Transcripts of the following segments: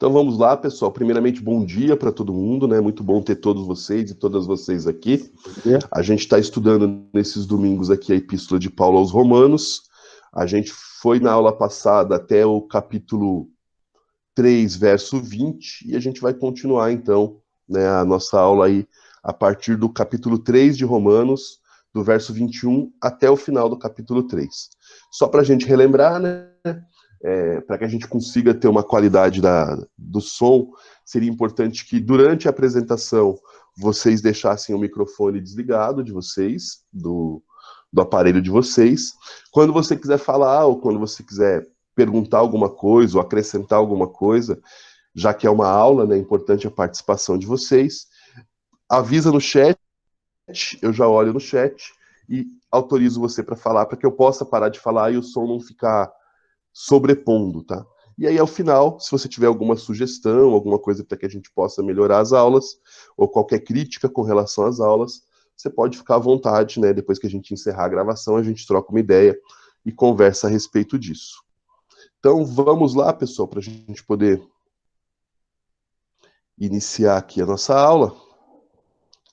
Então vamos lá, pessoal. Primeiramente, bom dia para todo mundo, né? Muito bom ter todos vocês e todas vocês aqui. A gente está estudando nesses domingos aqui a Epístola de Paulo aos Romanos. A gente foi na aula passada até o capítulo 3, verso 20, e a gente vai continuar então, né, a nossa aula aí a partir do capítulo 3 de Romanos, do verso 21 até o final do capítulo 3. Só para a gente relembrar, né? Para que a gente consiga ter uma qualidade do som, seria importante que durante a apresentação vocês deixassem o microfone desligado de vocês, do aparelho de vocês. Quando você quiser falar ou quando você quiser perguntar alguma coisa ou acrescentar alguma coisa, já que é uma aula, né, é importante a participação de vocês, avisa no chat, eu já olho no chat e autorizo você para falar, para que eu possa parar de falar e o som não ficar sobrepondo, tá? E aí, ao final, se você tiver alguma sugestão, alguma coisa para que a gente possa melhorar as aulas, ou qualquer crítica com relação às aulas, você pode ficar à vontade, né? Depois que a gente encerrar a gravação, a gente troca uma ideia e conversa a respeito disso. Então, vamos lá, pessoal, para a gente poder iniciar aqui a nossa aula.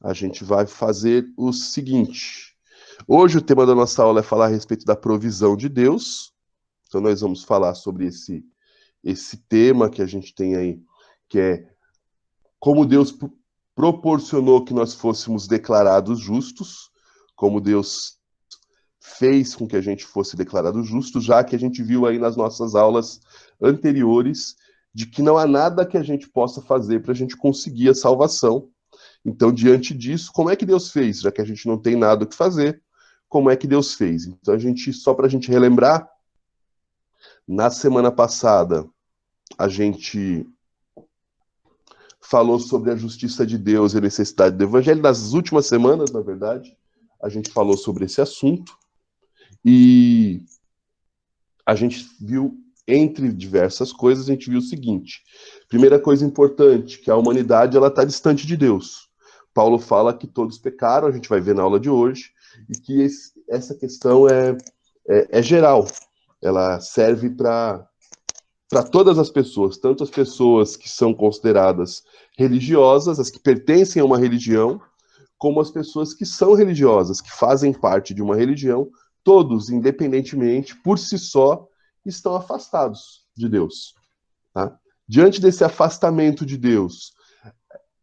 A gente vai fazer o seguinte. Hoje o tema da nossa aula é falar a respeito da provisão de Deus. Então, nós vamos falar sobre esse tema que a gente tem aí, que é como Deus proporcionou que nós fôssemos declarados justos, como Deus fez com que a gente fosse declarado justo, já que a gente viu aí nas nossas aulas anteriores de que não há nada que a gente possa fazer para a gente conseguir a salvação. Então, diante disso, como é que Deus fez? Já que a gente não tem nada o que fazer, como é que Deus fez? Então, só para a gente relembrar, na semana passada, a gente falou sobre a justiça de Deus e a necessidade do evangelho. Nas últimas semanas, na verdade, a gente falou sobre esse assunto e a gente viu, entre diversas coisas, a gente viu o seguinte. Primeira coisa importante, que a humanidade ela está distante de Deus. Paulo fala que todos pecaram, a gente vai ver na aula de hoje, e que essa questão é geral. Ela serve para todas as pessoas, tanto as pessoas que são consideradas religiosas, as que pertencem a uma religião, como as pessoas que são religiosas, que fazem parte de uma religião, todos, independentemente, por si só, estão afastados de Deus. Tá? Diante desse afastamento de Deus,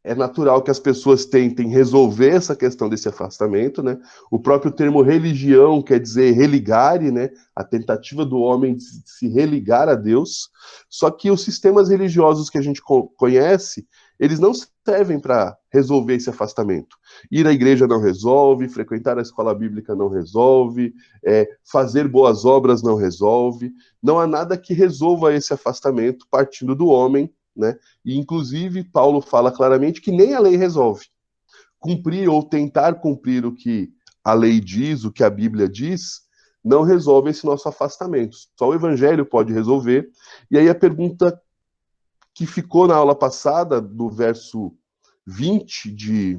é natural que as pessoas tentem resolver essa questão desse afastamento, né? O próprio termo religião quer dizer religare, né? A tentativa do homem de se religar a Deus. Só que os sistemas religiosos que a gente conhece, eles não servem para resolver esse afastamento. Ir à igreja não resolve, frequentar a escola bíblica não resolve, fazer boas obras não resolve. Não há nada que resolva esse afastamento partindo do homem, né? E, inclusive, Paulo fala claramente que nem a lei resolve. Cumprir ou tentar cumprir o que a lei diz, o que a Bíblia diz, não resolve esse nosso afastamento. Só o Evangelho pode resolver. E aí a pergunta que ficou na aula passada, do verso 20 de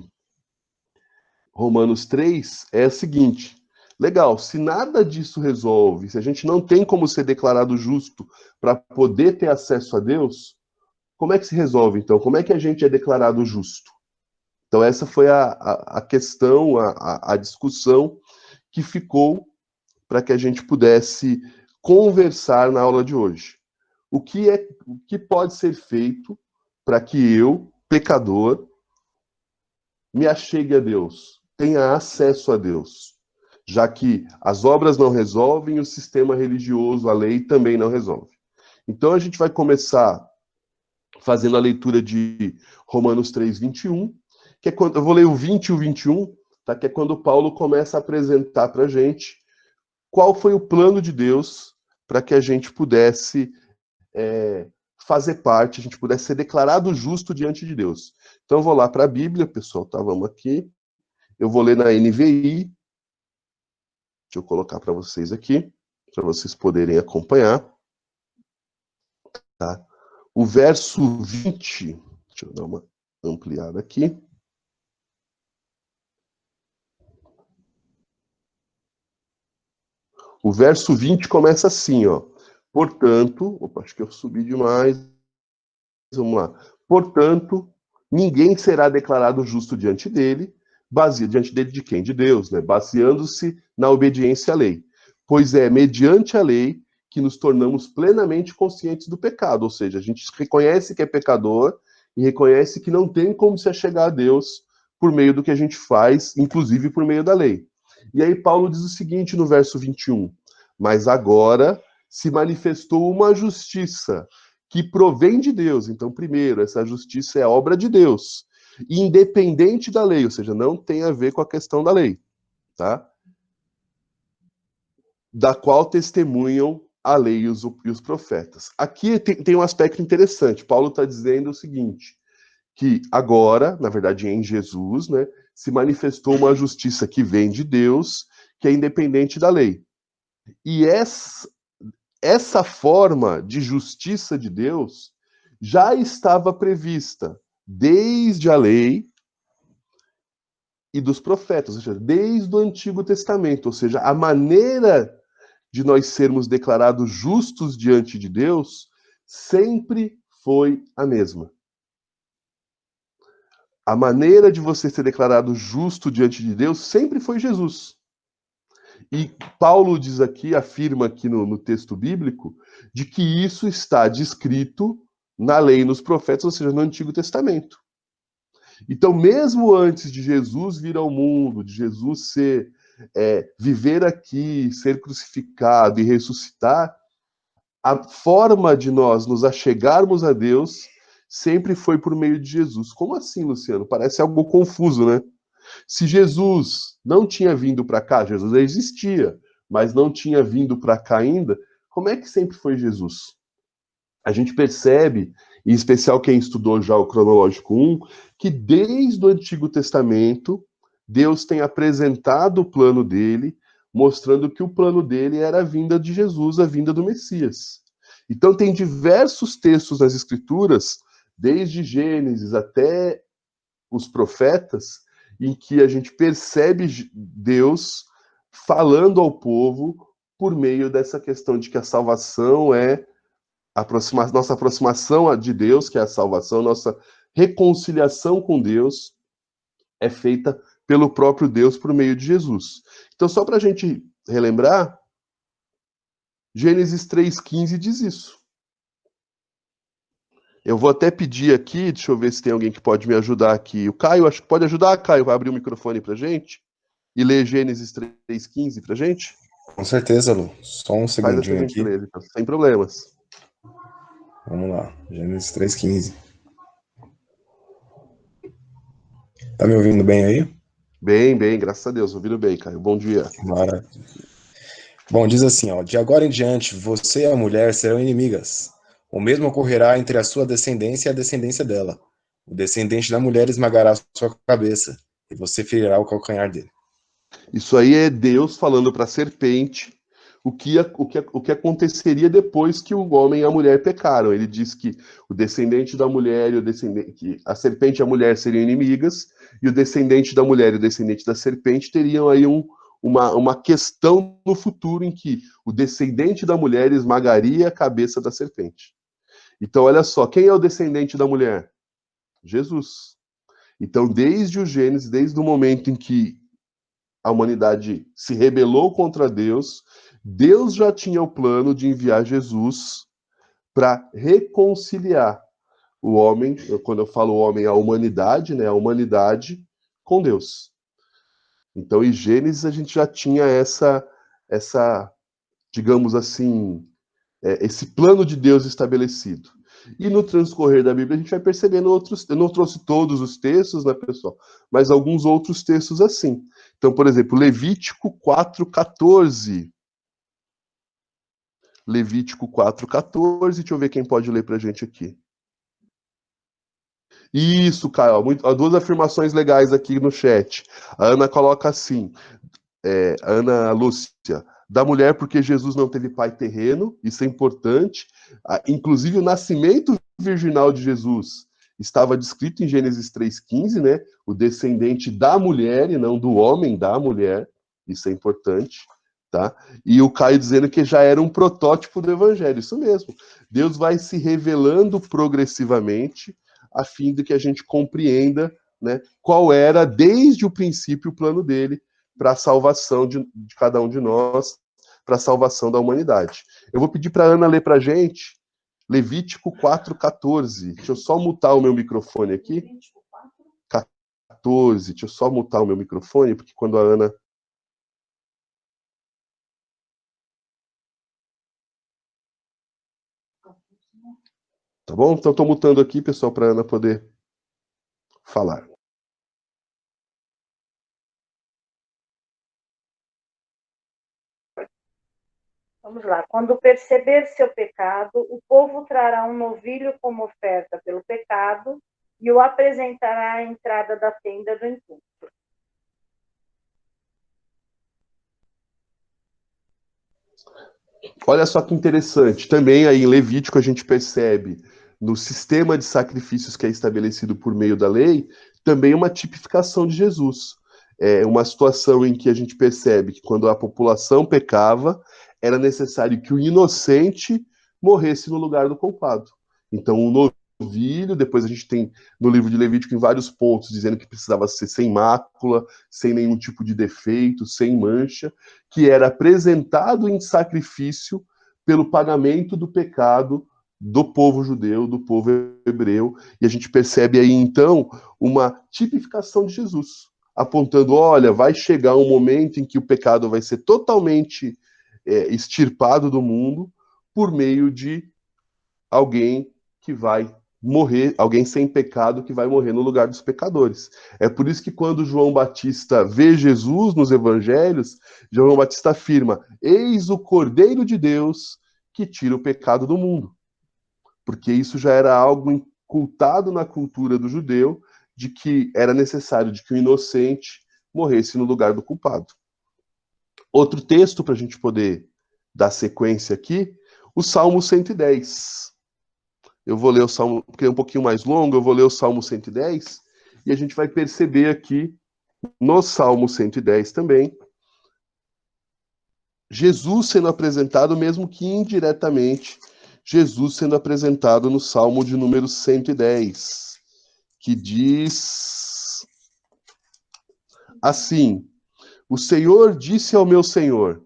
Romanos 3, é a seguinte. Legal, se nada disso resolve, se a gente não tem como ser declarado justo para poder ter acesso a Deus, como é que se resolve, então? Como é que a gente é declarado justo? Então, essa foi a questão, a discussão que ficou para que a gente pudesse conversar na aula de hoje. O que pode ser feito para que eu, pecador, me achegue a Deus, tenha acesso a Deus? Já que as obras não resolvem, o sistema religioso, a lei também não resolve. Então, a gente vai começar fazendo a leitura de Romanos 3, 21, que é quando eu vou ler o 20 e o 21, tá? Que é quando Paulo começa a apresentar para a gente qual foi o plano de Deus para que a gente pudesse fazer parte, a gente pudesse ser declarado justo diante de Deus. Então eu vou lá para a Bíblia, pessoal, tá? Vamos aqui. Eu vou ler na NVI. Deixa eu colocar para vocês aqui, para vocês poderem acompanhar. Tá? O verso 20, deixa eu dar uma ampliada aqui. O verso 20 começa assim, ó. Portanto, opa, acho que eu subi demais. vamos lá. Portanto, ninguém será declarado justo diante dele, diante dele de quem? De Deus, né? Baseando-se na obediência à lei. Pois é mediante a lei que nos tornamos plenamente conscientes do pecado, ou seja, a gente reconhece que é pecador e reconhece que não tem como se achegar a Deus por meio do que a gente faz, inclusive por meio da lei. E aí Paulo diz o seguinte no verso 21, mas agora se manifestou uma justiça que provém de Deus. Então, primeiro, essa justiça é obra de Deus, independente da lei, ou seja, não tem a ver com a questão da lei, tá? Da qual testemunham a lei e os profetas. Aqui tem um aspecto interessante. Paulo está dizendo o seguinte, que agora, na verdade em Jesus, né, se manifestou uma justiça que vem de Deus, que é independente da lei. E essa forma de justiça de Deus já estava prevista desde a lei e dos profetas, ou seja, desde o Antigo Testamento, ou seja, a maneira de nós sermos declarados justos diante de Deus sempre foi a mesma. A maneira de você ser declarado justo diante de Deus sempre foi Jesus. E Paulo diz aqui, afirma aqui no texto bíblico, de que isso está descrito na lei e nos profetas, ou seja, no Antigo Testamento. Então, mesmo antes de Jesus vir ao mundo, de Jesus viver aqui, ser crucificado e ressuscitar, a forma de nós nos achegarmos a Deus sempre foi por meio de Jesus. Como assim, Luciano? Parece algo confuso, né? Se Jesus não tinha vindo para cá, Jesus já existia, mas não tinha vindo para cá ainda, como é que sempre foi Jesus? A gente percebe, em especial quem estudou já o cronológico 1, que desde o Antigo Testamento, Deus tem apresentado o plano dele, mostrando que o plano dele era a vinda de Jesus, a vinda do Messias. Então tem diversos textos nas Escrituras, desde Gênesis até os profetas, em que a gente percebe Deus falando ao povo por meio dessa questão de que a salvação é nossa aproximação de Deus, que é a salvação, nossa reconciliação com Deus é feita pelo próprio Deus por meio de Jesus. Então, só para a gente relembrar, Gênesis 3,15 diz isso. Eu vou até pedir aqui, deixa eu ver se tem alguém que pode me ajudar aqui. O Caio, acho que pode ajudar, Caio, vai abrir o microfone para gente e ler Gênesis 3,15 para gente? Com certeza, Lu. Só um Faz essa segundinho aqui. gentileza, então, sem problemas. Vamos lá. Gênesis 3,15. Tá me ouvindo bem aí? Bem, graças a Deus, ouvindo bem, Caio. Bom dia. Maravilha. Bom, diz assim, ó, de agora em diante, você e a mulher serão inimigas. O mesmo ocorrerá entre a sua descendência e a descendência dela. O descendente da mulher esmagará sua cabeça, e você ferirá o calcanhar dele. Isso aí é Deus falando para a serpente o que aconteceria depois que o homem e a mulher pecaram. Ele diz que o descendente da mulher e o descendente, que a serpente e a mulher seriam inimigas, e o descendente da mulher e o descendente da serpente teriam aí uma questão no futuro em que o descendente da mulher esmagaria a cabeça da serpente. Então, olha só, quem é o descendente da mulher? Jesus. Então, desde o Gênesis, desde o momento em que a humanidade se rebelou contra Deus, Deus já tinha o plano de enviar Jesus para reconciliar o homem, quando eu falo homem, a humanidade, né, a humanidade com Deus. Então, em Gênesis a gente já tinha essa, digamos assim, esse plano de Deus estabelecido. E no transcorrer da Bíblia a gente vai percebendo outros. Eu não trouxe todos os textos, né, pessoal? Mas alguns outros textos assim. Então, por exemplo, Levítico 4,14. Levítico 4,14. Deixa eu ver quem pode ler pra gente aqui. Isso, Caio. Duas afirmações legais aqui no chat. A Ana coloca assim. Ana Lúcia, da mulher porque Jesus não teve pai terreno, isso é importante. Inclusive o nascimento virginal de Jesus estava descrito em Gênesis 3,15, né? O descendente da mulher e não do homem da mulher, isso é importante. Tá? E o Caio dizendo que já era um protótipo do evangelho. Isso mesmo. Deus vai se revelando progressivamente a fim de que a gente compreenda, né, qual era, desde o princípio, o plano dele para a salvação de cada um de nós, para a salvação da humanidade. Eu vou pedir para a Ana ler para a gente Levítico 4:14. Deixa eu só mutar o meu microfone aqui. 14. Deixa eu só mutar o meu microfone, porque quando a Ana... Tá bom? Então estou mutando aqui, pessoal, para a Ana poder falar. Vamos lá. Quando perceber seu pecado, o povo trará um novilho como oferta pelo pecado e o apresentará à entrada da tenda do encontro. Olha só que interessante. Também aí em Levítico a gente percebe, no sistema de sacrifícios que é estabelecido por meio da lei, também uma tipificação de Jesus. É uma situação em que a gente percebe que quando a população pecava, era necessário que o inocente morresse no lugar do culpado. Então, o novilho, depois a gente tem no livro de Levítico em vários pontos dizendo que precisava ser sem mácula, sem nenhum tipo de defeito, sem mancha, que era apresentado em sacrifício pelo pagamento do pecado do povo judeu, do povo hebreu, e a gente percebe aí então uma tipificação de Jesus, apontando, olha, vai chegar um momento em que o pecado vai ser totalmente extirpado do mundo por meio de alguém que vai morrer, alguém sem pecado que vai morrer no lugar dos pecadores. É por isso que quando João Batista vê Jesus nos evangelhos, João Batista afirma: eis o Cordeiro de Deus que tira o pecado do mundo. Porque isso já era algo incultado na cultura do judeu, de que era necessário de que o inocente morresse no lugar do culpado. Outro texto para a gente poder dar sequência aqui, o Salmo 110. Eu vou ler o Salmo, porque é um pouquinho mais longo, eu vou ler o Salmo 110, e a gente vai perceber aqui, no Salmo 110 também, Jesus sendo apresentado, mesmo que indiretamente, Jesus sendo apresentado no Salmo de número 110, que diz assim: o Senhor disse ao meu Senhor,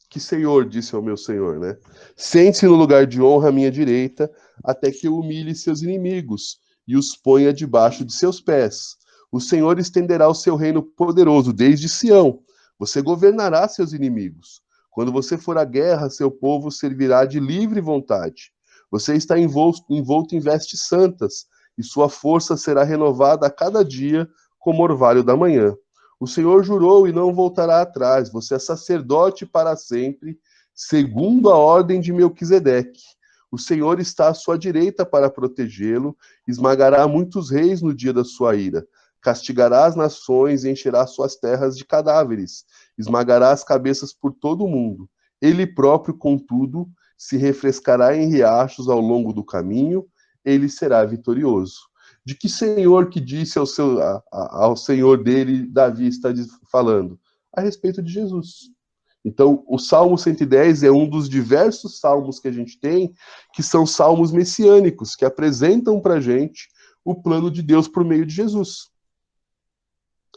que Senhor disse ao meu Senhor, né? Sente-se no lugar de honra à minha direita, até que eu humilhe seus inimigos e os ponha debaixo de seus pés. O Senhor estenderá o seu reino poderoso desde Sião. Você governará seus inimigos. Quando você for à guerra, seu povo servirá de livre vontade. Você está envolto em vestes santas, e sua força será renovada a cada dia como orvalho da manhã. O Senhor jurou e não voltará atrás. Você é sacerdote para sempre, segundo a ordem de Melquisedeque. O Senhor está à sua direita para protegê-lo, esmagará muitos reis no dia da sua ira. Castigará as nações e encherá suas terras de cadáveres. Esmagará as cabeças por todo o mundo. Ele próprio, contudo, se refrescará em riachos ao longo do caminho. Ele será vitorioso. De que Senhor que disse ao Senhor dele, Davi está falando? A respeito de Jesus. Então, o Salmo 110 é um dos diversos salmos que a gente tem, que são salmos messiânicos, que apresentam para a gente o plano de Deus por meio de Jesus.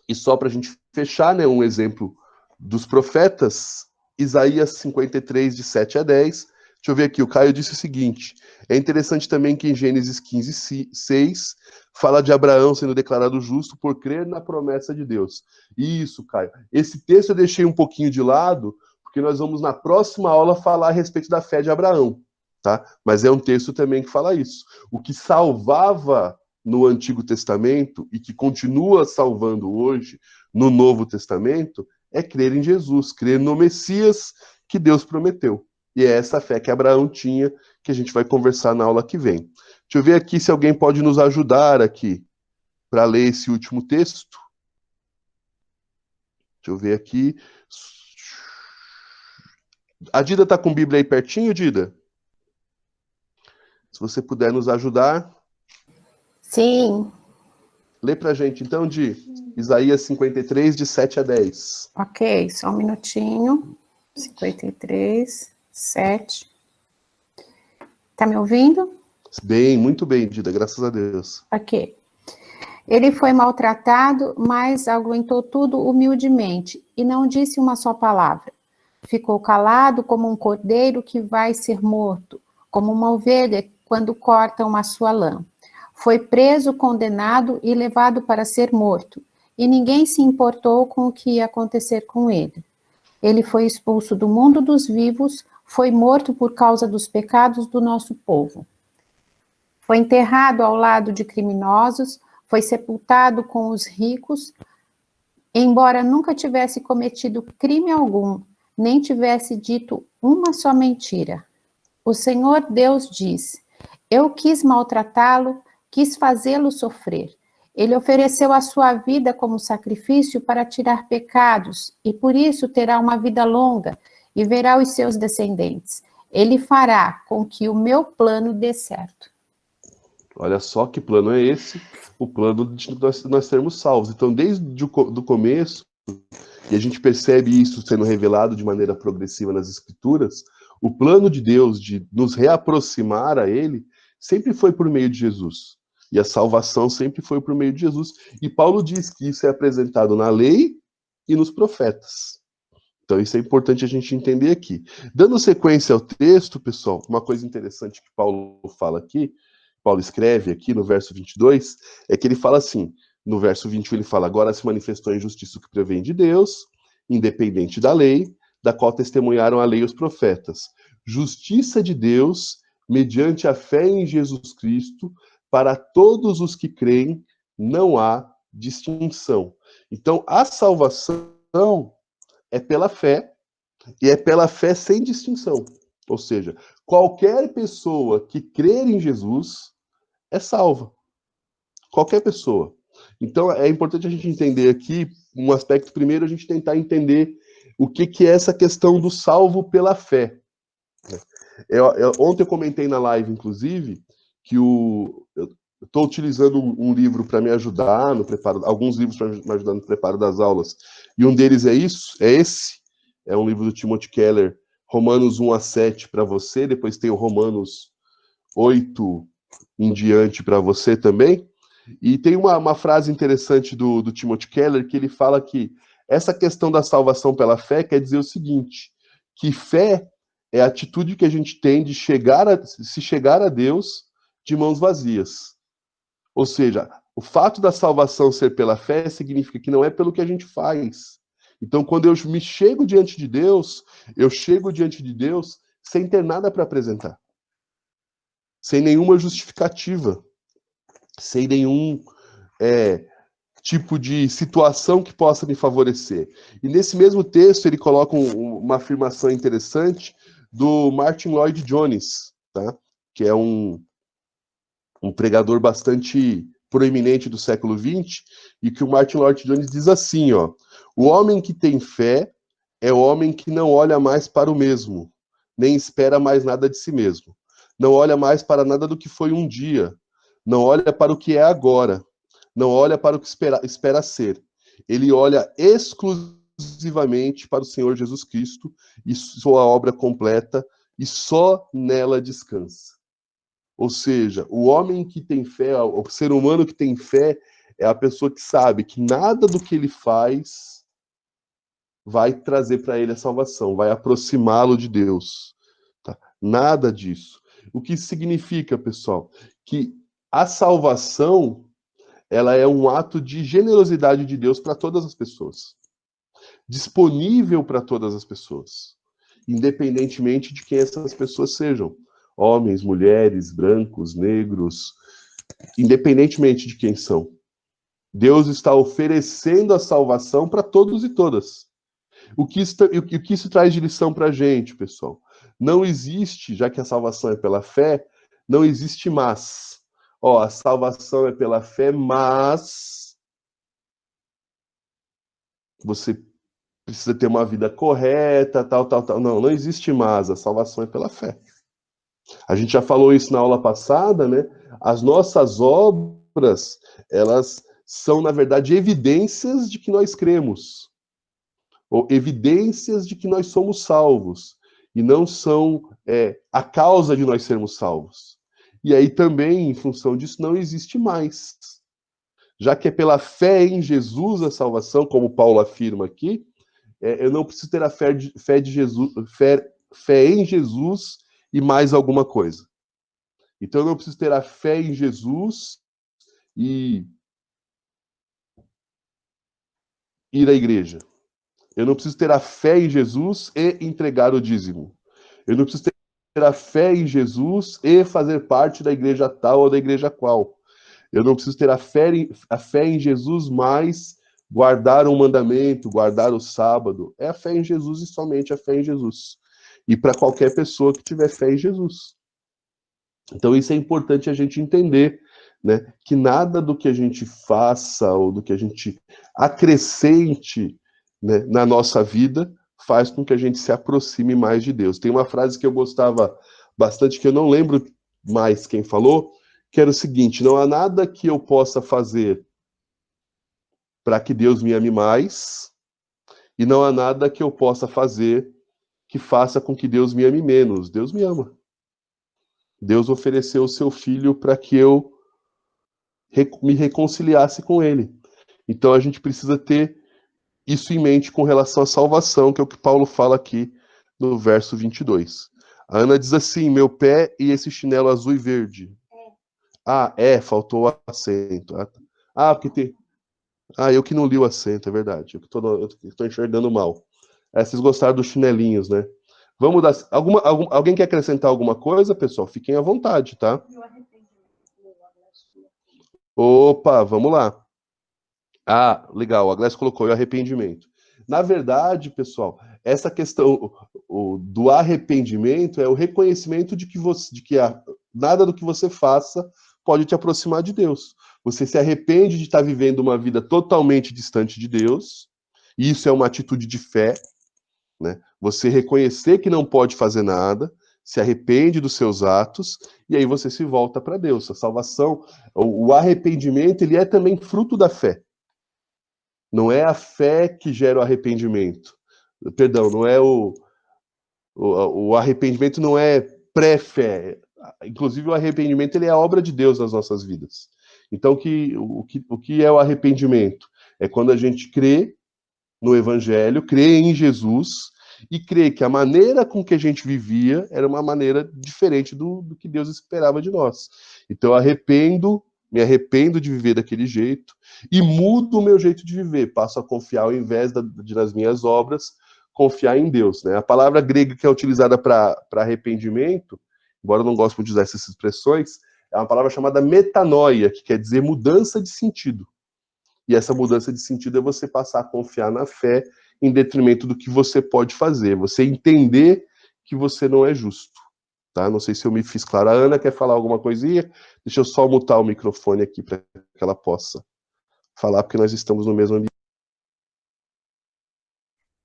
E só para a gente fechar, né, um exemplo dos profetas, Isaías 53, de 7 a 10. Deixa eu ver aqui, o Caio disse o seguinte: é interessante também que em Gênesis 15, 6, fala de Abraão sendo declarado justo por crer na promessa de Deus. Isso, Caio. Esse texto eu deixei um pouquinho de lado, porque nós vamos na próxima aula falar a respeito da fé de Abraão, tá? Mas é um texto também que fala isso. O que salvava no Antigo Testamento e que continua salvando hoje no Novo Testamento é crer em Jesus, crer no Messias que Deus prometeu. E é essa fé que Abraão tinha, que a gente vai conversar na aula que vem. Deixa eu ver aqui se alguém pode nos ajudar aqui para ler esse último texto. Deixa eu ver aqui. A Dida está com a Bíblia aí pertinho, Dida? Se você puder nos ajudar. Sim. Lê para a gente, então, de Isaías 53, de 7 a 10. Ok, só um minutinho. 53, 7. Tá me ouvindo? Bem, muito bem, Dida, graças a Deus. Ok. Ele foi maltratado, mas aguentou tudo humildemente e não disse uma só palavra. Ficou calado como um cordeiro que vai ser morto, como uma ovelha quando cortam a sua lã. Foi preso, condenado e levado para ser morto, e ninguém se importou com o que ia acontecer com ele. Ele foi expulso do mundo dos vivos, foi morto por causa dos pecados do nosso povo. Foi enterrado ao lado de criminosos, foi sepultado com os ricos, embora nunca tivesse cometido crime algum, nem tivesse dito uma só mentira. O Senhor Deus diz: eu quis maltratá-lo, quis fazê-lo sofrer. Ele ofereceu a sua vida como sacrifício para tirar pecados, e por isso terá uma vida longa e verá os seus descendentes. Ele fará com que o meu plano dê certo. Olha só que plano é esse, o plano de nós sermos salvos. Então, desde o começo, e a gente percebe isso sendo revelado de maneira progressiva nas Escrituras, o plano de Deus de nos reaproximar a Ele sempre foi por meio de Jesus. E a salvação sempre foi por meio de Jesus. E Paulo diz que isso é apresentado na lei e nos profetas. Então, isso é importante a gente entender aqui. Dando sequência ao texto, pessoal, uma coisa interessante que Paulo fala aqui, Paulo escreve aqui no verso 22, é que ele fala assim, no verso 21 ele fala, agora se manifestou a injustiça que provém de Deus, independente da lei, da qual testemunharam a lei e os profetas. Justiça de Deus, mediante a fé em Jesus Cristo, para todos os que creem, não há distinção. Então, a salvação é pela fé, e é pela fé sem distinção. Ou seja, qualquer pessoa que crer em Jesus é salva. Qualquer pessoa. Então, é importante a gente entender aqui um aspecto. Primeiro, a gente tentar entender o que é essa questão do salvo pela fé. Ontem eu comentei na live, inclusive, que eu estou utilizando um livro para me ajudar no preparo, alguns livros para me ajudar no preparo das aulas, e um deles é esse, é um livro do Timothy Keller, Romanos 1-7 para você, depois tem o Romanos 8 em diante para você também, e tem uma frase interessante do Timothy Keller, que ele fala que essa questão da salvação pela fé quer dizer o seguinte, que fé é a atitude que a gente tem de se chegar a Deus de mãos vazias. Ou seja, o fato da salvação ser pela fé significa que não é pelo que a gente faz. Então, quando eu me chego diante de Deus, eu chego diante de Deus sem ter nada para apresentar. Sem nenhuma justificativa. Sem nenhum tipo de situação que possa me favorecer. E nesse mesmo texto, ele coloca uma afirmação interessante do Martin Lloyd Jones, tá? Que é um pregador bastante proeminente do século XX, e que o Martin Lloyd Jones diz assim, ó, o homem que tem fé é o homem que não olha mais para o mesmo, nem espera mais nada de si mesmo. Não olha mais para nada do que foi um dia, não olha para o que é agora, não olha para o que espera ser. Ele olha exclusivamente para o Senhor Jesus Cristo e sua obra completa, e só nela descansa. Ou seja, o homem que tem fé, o ser humano que tem fé, é a pessoa que sabe que nada do que ele faz vai trazer para ele a salvação, vai aproximá-lo de Deus. Tá? Nada disso. O que isso significa, pessoal? Que a salvação, ela é um ato de generosidade de Deus para todas as pessoas. Disponível para todas as pessoas. Independentemente de quem essas pessoas sejam. Homens, mulheres, brancos, negros, independentemente de quem são. Deus está oferecendo a salvação para todos e todas. O que isso traz de lição para a gente, pessoal? Não existe, já que a salvação é pela fé, não existe mas. Ó, a salvação é pela fé, mas você precisa ter uma vida correta, tal. Não existe mas, a salvação é pela fé. A gente já falou isso na aula passada, né? As nossas obras, elas são, na verdade, evidências de que nós cremos. ou evidências de que nós somos salvos, e não são a causa de nós sermos salvos. E aí também, em função disso, não existe mais. Já que é pela fé em Jesus a salvação, como Paulo afirma aqui, eu não preciso ter a fé em Jesus e mais alguma coisa. Então eu não preciso ter a fé em Jesus e ir à igreja. Eu não preciso ter a fé em Jesus e entregar o dízimo. Eu não preciso ter a fé em Jesus e fazer parte da igreja tal ou da igreja qual. Eu não preciso ter a fé em Jesus, mas guardar um mandamento, guardar o sábado. É a fé em Jesus e somente a fé em Jesus. E para qualquer pessoa que tiver fé em Jesus. Então isso é importante a gente entender, né? Que nada do que a gente faça ou do que a gente acrescente, né, na nossa vida faz com que a gente se aproxime mais de Deus. Tem uma frase que eu gostava bastante, que eu não lembro mais quem falou, que era o seguinte: não há nada que eu possa fazer para que Deus me ame mais, e não há nada que eu possa fazer que faça com que Deus me ame menos. Deus me ama. Deus ofereceu o seu filho para que eu me reconciliasse com ele. Então a gente precisa ter isso em mente com relação à salvação, que é o que Paulo fala aqui no verso 22. A Ana diz assim: meu pé e esse chinelo azul e verde. Faltou o acento. Porque tem. Eu que não li o acento, é verdade. Eu que tô enxergando mal. Vocês gostaram dos chinelinhos, né? Vamos dar. Alguém quer acrescentar alguma coisa, pessoal? Fiquem à vontade, tá? Opa, vamos lá. Legal, a Gleice colocou o arrependimento. Na verdade, pessoal, essa questão do arrependimento é o reconhecimento de que nada do que você faça pode te aproximar de Deus. Você se arrepende de estar vivendo uma vida totalmente distante de Deus, e isso é uma atitude de fé, né? Você reconhecer que não pode fazer nada, se arrepende dos seus atos, e aí você se volta para Deus. A salvação, o arrependimento, ele é também fruto da fé. Não é a fé que gera o arrependimento. Perdão, não é o arrependimento não é pré-fé. Inclusive, o arrependimento ele é a obra de Deus nas nossas vidas. Então, o que é o arrependimento? É quando a gente crê no Evangelho, crê em Jesus e crê que a maneira com que a gente vivia era uma maneira diferente do que Deus esperava de nós. Então, me arrependo de viver daquele jeito e mudo o meu jeito de viver. Passo a confiar, ao invés das minhas obras, confiar em Deus, né? A palavra grega que é utilizada para arrependimento, embora eu não goste muito de usar essas expressões, é uma palavra chamada metanoia, que quer dizer mudança de sentido. E essa mudança de sentido é você passar a confiar na fé em detrimento do que você pode fazer. Você entender que você não é justo. Tá? Não sei se eu me fiz claro. A Ana quer falar alguma coisinha? Deixa eu só mutar o microfone aqui para que ela possa falar, porque nós estamos no mesmo ambiente.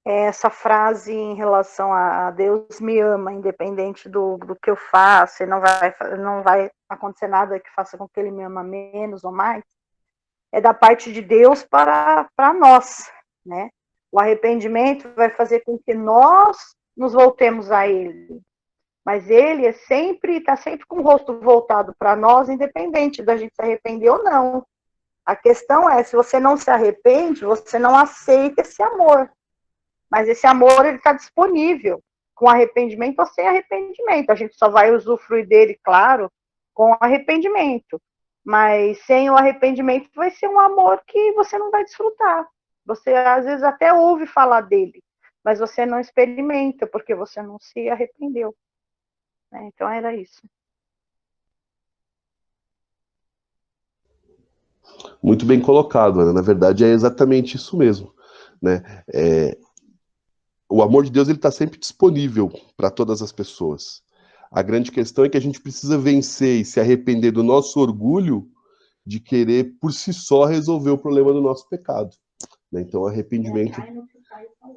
Essa frase em relação a Deus me ama, independente do que eu faço, e não vai acontecer nada que faça com que ele me ama menos ou mais, é da parte de Deus para nós, né? O arrependimento vai fazer com que nós nos voltemos a ele, mas ele está sempre com o rosto voltado para nós, independente da gente se arrepender ou não. A questão é, se você não se arrepende, você não aceita esse amor. Mas esse amor, ele está disponível, com arrependimento ou sem arrependimento. A gente só vai usufruir dele, claro, com arrependimento. Mas sem o arrependimento vai ser um amor que você não vai desfrutar. Você, às vezes, até ouve falar dele, mas você não experimenta, porque você não se arrependeu. Então, era isso. Muito bem colocado, Ana. Na verdade, é exatamente isso mesmo, né? O amor de Deus ele está sempre disponível para todas as pessoas. A grande questão é que a gente precisa vencer e se arrepender do nosso orgulho de querer por si só resolver o problema do nosso pecado. Né? Então, arrependimento.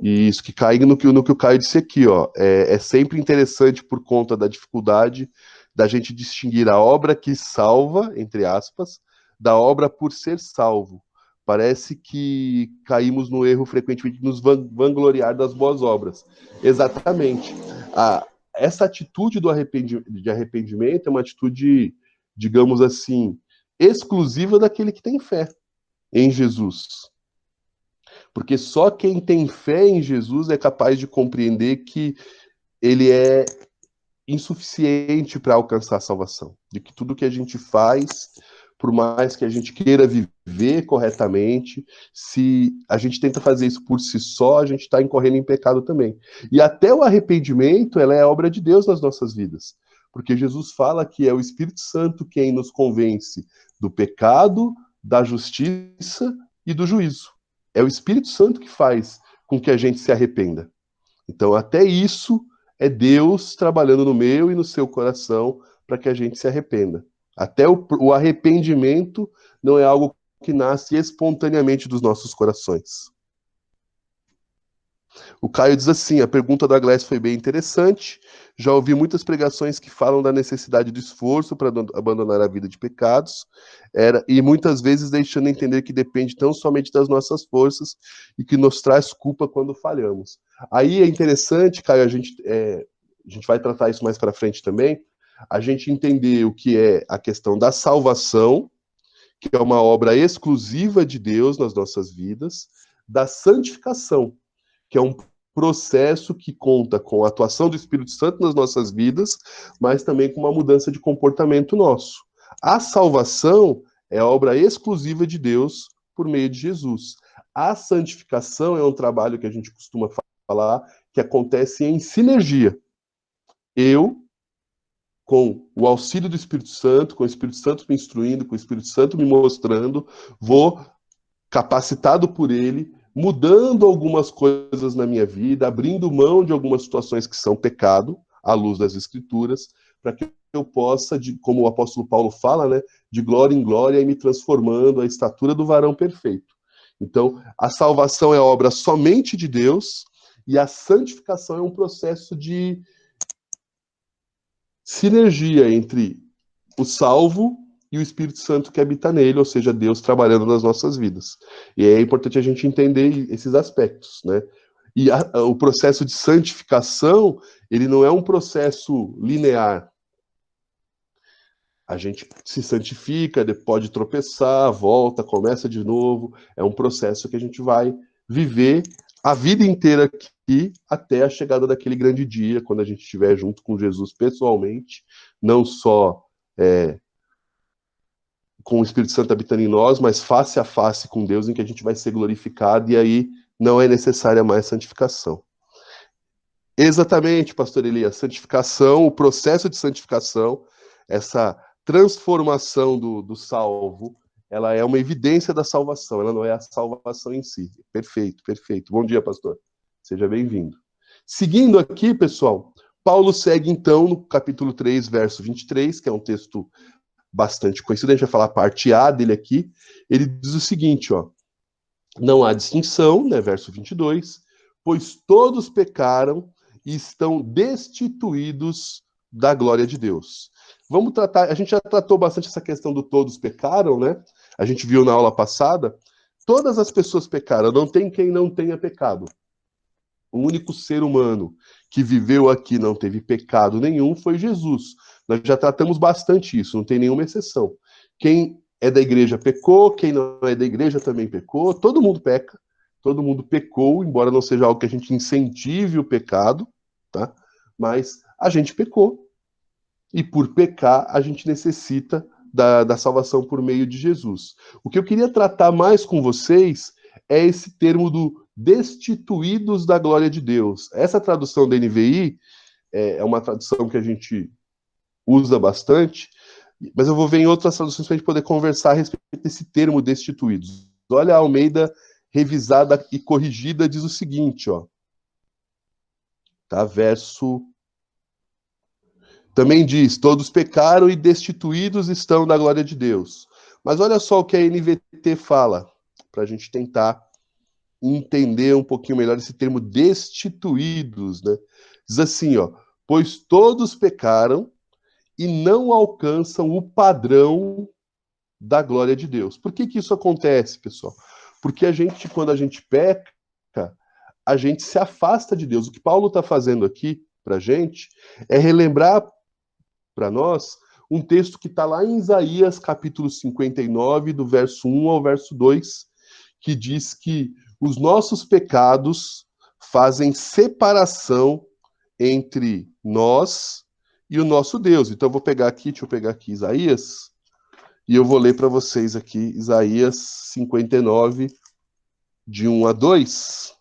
Isso, que cai no que o Caio disse aqui, ó. É sempre interessante por conta da dificuldade da gente distinguir a obra que salva, entre aspas, da obra por ser salvo. Parece que caímos no erro frequentemente de nos vangloriar das boas obras. Exatamente. Essa atitude de arrependimento é uma atitude, digamos assim, exclusiva daquele que tem fé em Jesus. Porque só quem tem fé em Jesus é capaz de compreender que ele é insuficiente para alcançar a salvação. De que tudo que a gente faz, por mais que a gente queira viver corretamente, se a gente tenta fazer isso por si só, a gente está incorrendo em pecado também. E até o arrependimento, ela é obra de Deus nas nossas vidas. Porque Jesus fala que é o Espírito Santo quem nos convence do pecado, da justiça e do juízo. É o Espírito Santo que faz com que a gente se arrependa. Então, até isso é Deus trabalhando no meu e no seu coração para que a gente se arrependa. Até o arrependimento não é algo que nasce espontaneamente dos nossos corações. O Caio diz assim, a pergunta da Gleice foi bem interessante. Já ouvi muitas pregações que falam da necessidade do esforço para abandonar a vida de pecados, e muitas vezes deixando entender que depende tão somente das nossas forças e que nos traz culpa quando falhamos. Aí é interessante, Caio, a gente vai tratar isso mais para frente também, a gente entender o que é a questão da salvação, que é uma obra exclusiva de Deus nas nossas vidas, da santificação, que é um processo que conta com a atuação do Espírito Santo nas nossas vidas, mas também com uma mudança de comportamento nosso. A salvação é a obra exclusiva de Deus por meio de Jesus. A santificação é um trabalho que a gente costuma falar que acontece em sinergia. Eu, com o auxílio do Espírito Santo, com o Espírito Santo me instruindo, com o Espírito Santo me mostrando, vou, capacitado por ele, mudando algumas coisas na minha vida, abrindo mão de algumas situações que são pecado, à luz das Escrituras, para que eu possa, como o apóstolo Paulo fala, né, de glória em glória e me transformando à estatura do varão perfeito. Então, a salvação é obra somente de Deus e a santificação é um processo de sinergia entre o salvo e o Espírito Santo que habita nele, ou seja, Deus trabalhando nas nossas vidas. E é importante a gente entender esses aspectos, né? E o processo de santificação, ele não é um processo linear. A gente se santifica, pode tropeçar, volta, começa de novo. É um processo que a gente vai viver a vida inteira aqui, até a chegada daquele grande dia, quando a gente estiver junto com Jesus pessoalmente, não só com o Espírito Santo habitando em nós, mas face a face com Deus, em que a gente vai ser glorificado, e aí não é necessária mais santificação. Exatamente, pastor Elias, santificação, o processo de santificação, essa transformação do salvo, ela é uma evidência da salvação, ela não é a salvação em si. Perfeito, perfeito. Bom dia, pastor. Seja bem-vindo. Seguindo aqui, pessoal, Paulo segue então no capítulo 3, verso 23, que é um texto bastante conhecido, a gente vai falar a parte A dele aqui. Ele diz o seguinte, ó: não há distinção, né, verso 22, pois todos pecaram e estão destituídos da glória de Deus. Vamos tratar, a gente já tratou bastante essa questão do todos pecaram, né? A gente viu na aula passada, todas as pessoas pecaram, não tem quem não tenha pecado. O único ser humano que viveu aqui não teve pecado nenhum foi Jesus. Nós já tratamos bastante isso, não tem nenhuma exceção. Quem é da igreja pecou, quem não é da igreja também pecou, todo mundo peca, todo mundo pecou, embora não seja algo que a gente incentive o pecado, tá? Mas a gente pecou. E por pecar, a gente necessita da salvação por meio de Jesus. O que eu queria tratar mais com vocês é esse termo do destituídos da glória de Deus. Essa tradução da NVI é uma tradução que a gente usa bastante, mas eu vou ver em outras traduções para a gente poder conversar a respeito desse termo destituídos. Olha, a Almeida revisada e corrigida diz o seguinte, ó. Tá, verso... Também diz, todos pecaram e destituídos estão da glória de Deus. Mas olha só o que a NVT fala, para a gente tentar entender um pouquinho melhor esse termo destituídos, né? Diz assim, ó, pois todos pecaram e não alcançam o padrão da glória de Deus. Por que isso acontece, pessoal? Porque quando a gente peca, a gente se afasta de Deus. O que Paulo está fazendo aqui para a gente é relembrar para nós um texto que está lá em Isaías, capítulo 59, do verso 1 ao verso 2, que diz que os nossos pecados fazem separação entre nós e o nosso Deus. Então, deixa eu pegar aqui Isaías, e eu vou ler para vocês aqui, Isaías 59, de 1 a 2,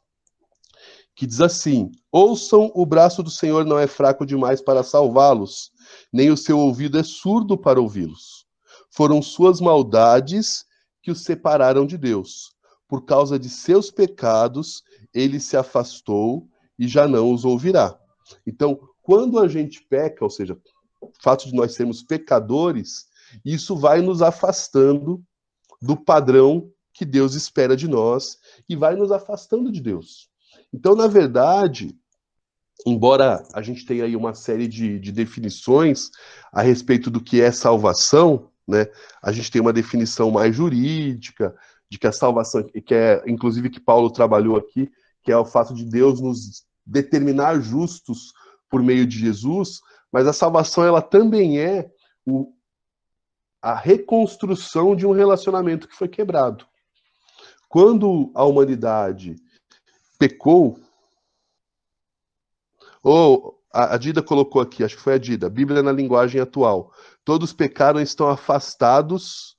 que diz assim: ouçam, o braço do Senhor não é fraco demais para salvá-los, nem o seu ouvido é surdo para ouvi-los. Foram suas maldades que os separaram de Deus. Por causa de seus pecados, ele se afastou e já não os ouvirá. Então, quando a gente peca, ou seja, o fato de nós sermos pecadores, isso vai nos afastando do padrão que Deus espera de nós e vai nos afastando de Deus. Então, na verdade, embora a gente tenha aí uma série de definições a respeito do que é salvação, né? A gente tem uma definição mais jurídica, de que a salvação, que é, inclusive, que Paulo trabalhou aqui, que é o fato de Deus nos determinar justos por meio de Jesus, mas a salvação, ela também é a reconstrução de um relacionamento que foi quebrado. Quando a humanidade pecou, ou a Dida colocou aqui, acho que foi a Dida, Bíblia na linguagem atual, todos pecaram e estão afastados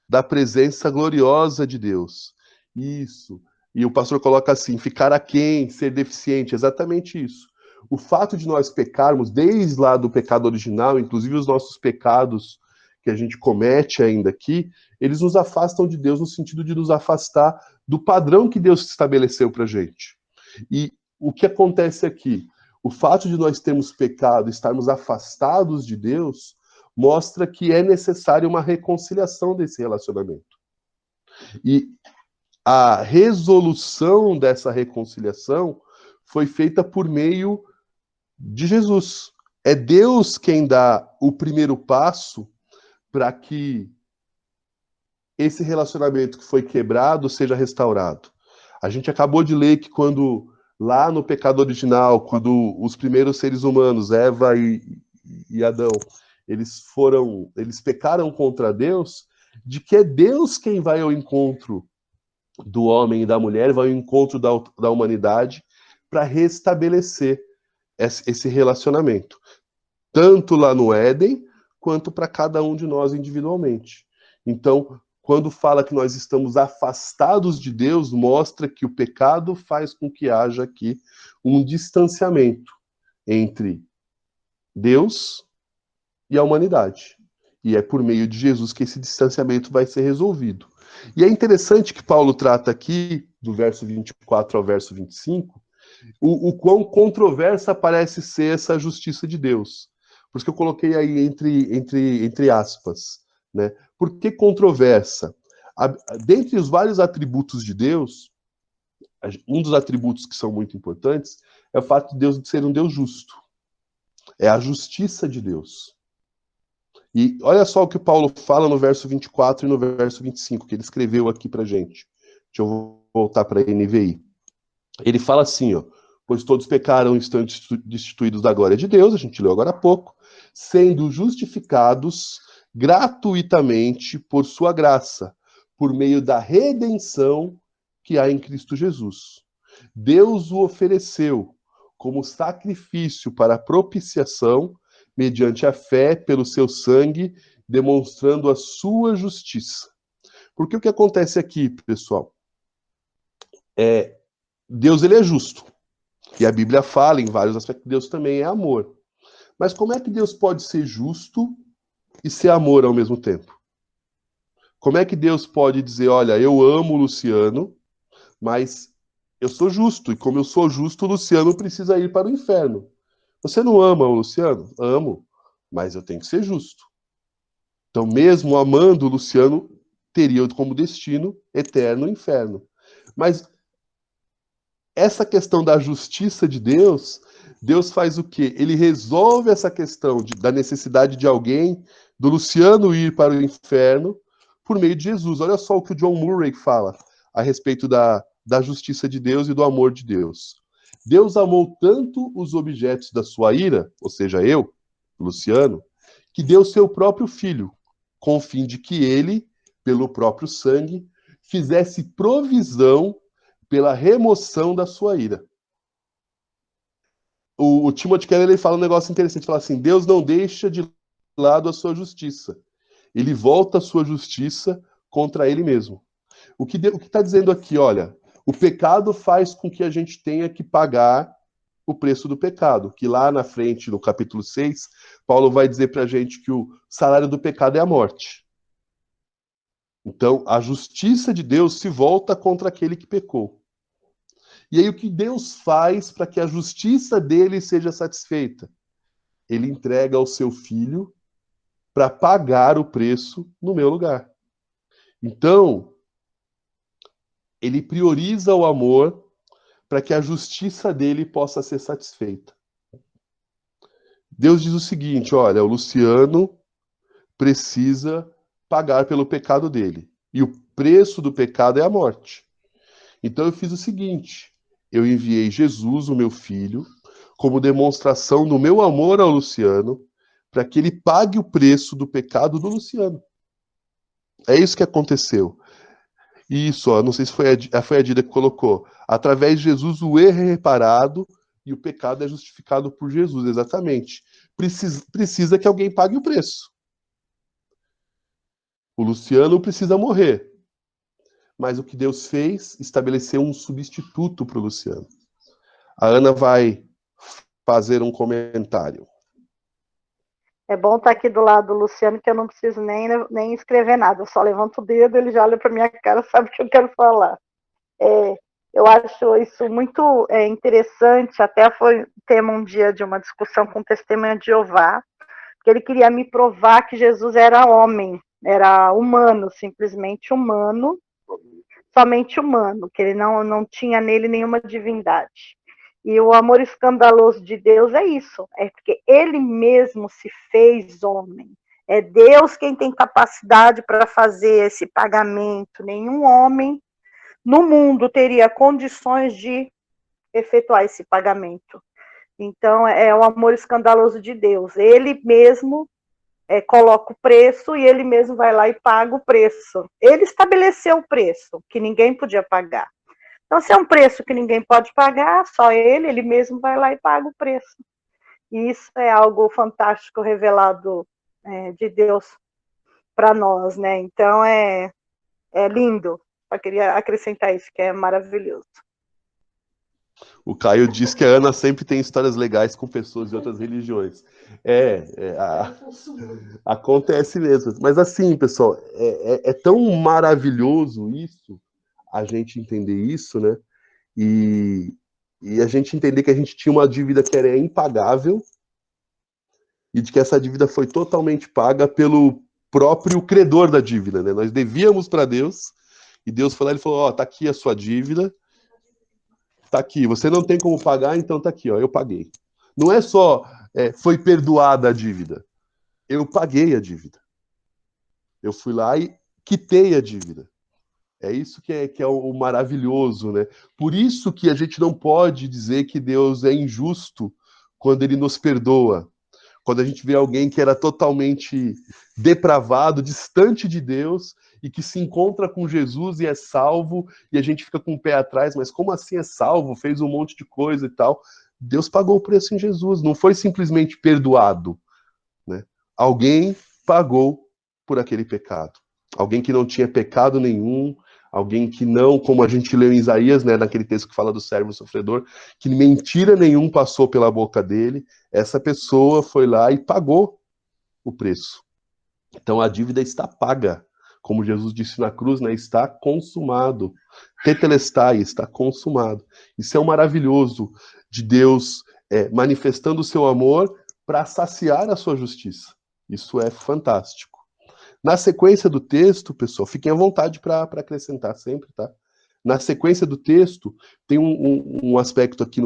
da presença gloriosa de Deus. Isso. E o pastor coloca assim, ficar aquém, ser deficiente, exatamente isso. O fato de nós pecarmos, desde lá do pecado original, inclusive os nossos pecados que a gente comete ainda aqui, eles nos afastam de Deus no sentido de nos afastar do padrão que Deus estabeleceu para a gente. E o que acontece aqui? O fato de nós termos pecado, estarmos afastados de Deus, mostra que é necessária uma reconciliação desse relacionamento. E a resolução dessa reconciliação foi feita por meio de Jesus. É Deus quem dá o primeiro passo para que esse relacionamento que foi quebrado seja restaurado. A gente acabou de ler que quando, lá no pecado original, quando os primeiros seres humanos, Eva e Adão, eles pecaram contra Deus, de que é Deus quem vai ao encontro do homem e da mulher, vai ao encontro da humanidade para restabelecer esse relacionamento. Tanto lá no Éden, quanto para cada um de nós individualmente. Então, quando fala que nós estamos afastados de Deus, mostra que o pecado faz com que haja aqui um distanciamento entre Deus e a humanidade. E é por meio de Jesus que esse distanciamento vai ser resolvido. E é interessante que Paulo trata aqui, do verso 24 ao verso 25, o quão controversa parece ser essa justiça de Deus. Por isso que eu coloquei aí entre aspas, né? Por que controversa? Dentre os vários atributos de Deus, um dos atributos que são muito importantes é o fato de Deus ser um Deus justo. É a justiça de Deus. E olha só o que Paulo fala no verso 24 e no verso 25, que ele escreveu aqui pra gente. Deixa eu voltar para a NVI. Ele fala assim, ó: pois todos pecaram e estão destituídos da glória de Deus, a gente leu agora há pouco, sendo justificados gratuitamente por sua graça, por meio da redenção que há em Cristo Jesus. Deus o ofereceu como sacrifício para propiciação, mediante a fé pelo seu sangue, demonstrando a sua justiça. Porque o que acontece aqui, pessoal, Deus, ele é justo. E a Bíblia fala em vários aspectos que Deus também é amor. Mas como é que Deus pode ser justo e ser amor ao mesmo tempo? Como é que Deus pode dizer, olha, eu amo o Luciano, mas eu sou justo, e como eu sou justo, o Luciano precisa ir para o inferno. Você não ama o Luciano? Amo, mas eu tenho que ser justo. Então, mesmo amando o Luciano, teria como destino eterno o inferno. Mas essa questão da justiça de Deus, Deus faz o quê? Ele resolve essa questão da necessidade de alguém, do Luciano ir para o inferno, por meio de Jesus. Olha só o que o John Murray fala. a respeito da justiça de Deus e do amor de Deus. Deus amou tanto os objetos da sua ira, ou seja, eu, Luciano, que deu seu próprio filho, com o fim de que ele, pelo próprio sangue, fizesse provisão pela remoção da sua ira. O Timothy Keller, ele fala um negócio interessante, fala assim, Deus não deixa de lado a sua justiça. Ele volta a sua justiça contra ele mesmo. O que está dizendo aqui, olha, o pecado faz com que a gente tenha que pagar o preço do pecado, que lá na frente, no capítulo 6, Paulo vai dizer para a gente que o salário do pecado é a morte. Então, a justiça de Deus se volta contra aquele que pecou. E aí o que Deus faz para que a justiça dele seja satisfeita? Ele entrega ao seu filho para pagar o preço no meu lugar. Então, ele prioriza o amor para que a justiça dele possa ser satisfeita. Deus diz o seguinte, olha, o Luciano precisa pagar pelo pecado dele. E o preço do pecado é a morte. Então eu fiz o seguinte, eu enviei Jesus, o meu filho, como demonstração do meu amor ao Luciano, para que ele pague o preço do pecado do Luciano. É isso que aconteceu. Isso, ó, não sei se foi a Dida que colocou. Através de Jesus, o erro é reparado e o pecado é justificado por Jesus, exatamente. Precisa que alguém pague o preço. O Luciano precisa morrer. Mas o que Deus fez, estabeleceu um substituto para o Luciano. A Ana vai fazer um comentário. É bom estar aqui do lado do Luciano, que eu não preciso nem escrever nada. Eu só levanto o dedo, ele já olha para minha cara, sabe o que eu quero falar. Eu acho isso muito interessante. Até foi tema um dia de uma discussão com o Testemunha de Jeová, que ele queria me provar que Jesus era homem, era humano, simplesmente humano, somente humano, que ele não tinha nele nenhuma divindade. E o amor escandaloso de Deus é isso, é porque ele mesmo se fez homem. É Deus quem tem capacidade para fazer esse pagamento. Nenhum homem no mundo teria condições de efetuar esse pagamento. Então, é o amor escandaloso de Deus. Ele mesmo coloca o preço e ele mesmo vai lá e paga o preço. Ele estabeleceu o preço, que ninguém podia pagar. Então, se é um preço que ninguém pode pagar, só ele mesmo vai lá e paga o preço. E isso é algo fantástico revelado de Deus para nós, né? Então, é lindo. Só queria acrescentar isso, que é maravilhoso. O Caio diz que a Ana sempre tem histórias legais com pessoas de outras religiões. Acontece mesmo. Mas assim, pessoal, é tão maravilhoso isso, a gente entender isso, né? E a gente entender que a gente tinha uma dívida que era impagável e de que essa dívida foi totalmente paga pelo próprio credor da dívida, né? Nós devíamos para Deus e Deus foi lá e falou, ó, tá aqui a sua dívida, tá aqui, você não tem como pagar, então tá aqui, ó, eu paguei. Não é só foi perdoada a dívida, eu paguei a dívida. Eu fui lá e quitei a dívida. É isso que é o maravilhoso, né? Por isso que a gente não pode dizer que Deus é injusto quando ele nos perdoa. Quando a gente vê alguém que era totalmente depravado, distante de Deus, e que se encontra com Jesus e é salvo, e a gente fica com o pé atrás, mas como assim é salvo? Fez um monte de coisa e tal. Deus pagou o preço em Jesus, não foi simplesmente perdoado, né? Alguém pagou por aquele pecado. Alguém que não tinha pecado nenhum, alguém que não, como a gente leu em Isaías, né, naquele texto que fala do servo sofredor, que mentira nenhum passou pela boca dele, essa pessoa foi lá e pagou o preço. Então a dívida está paga, como Jesus disse na cruz, né, está consumado. Tetelestai, está consumado. Isso é o maravilhoso de Deus manifestando o seu amor para saciar a sua justiça. Isso é fantástico. Na sequência do texto, pessoal, fiquem à vontade para acrescentar sempre, tá? Na sequência do texto, tem um aspecto aqui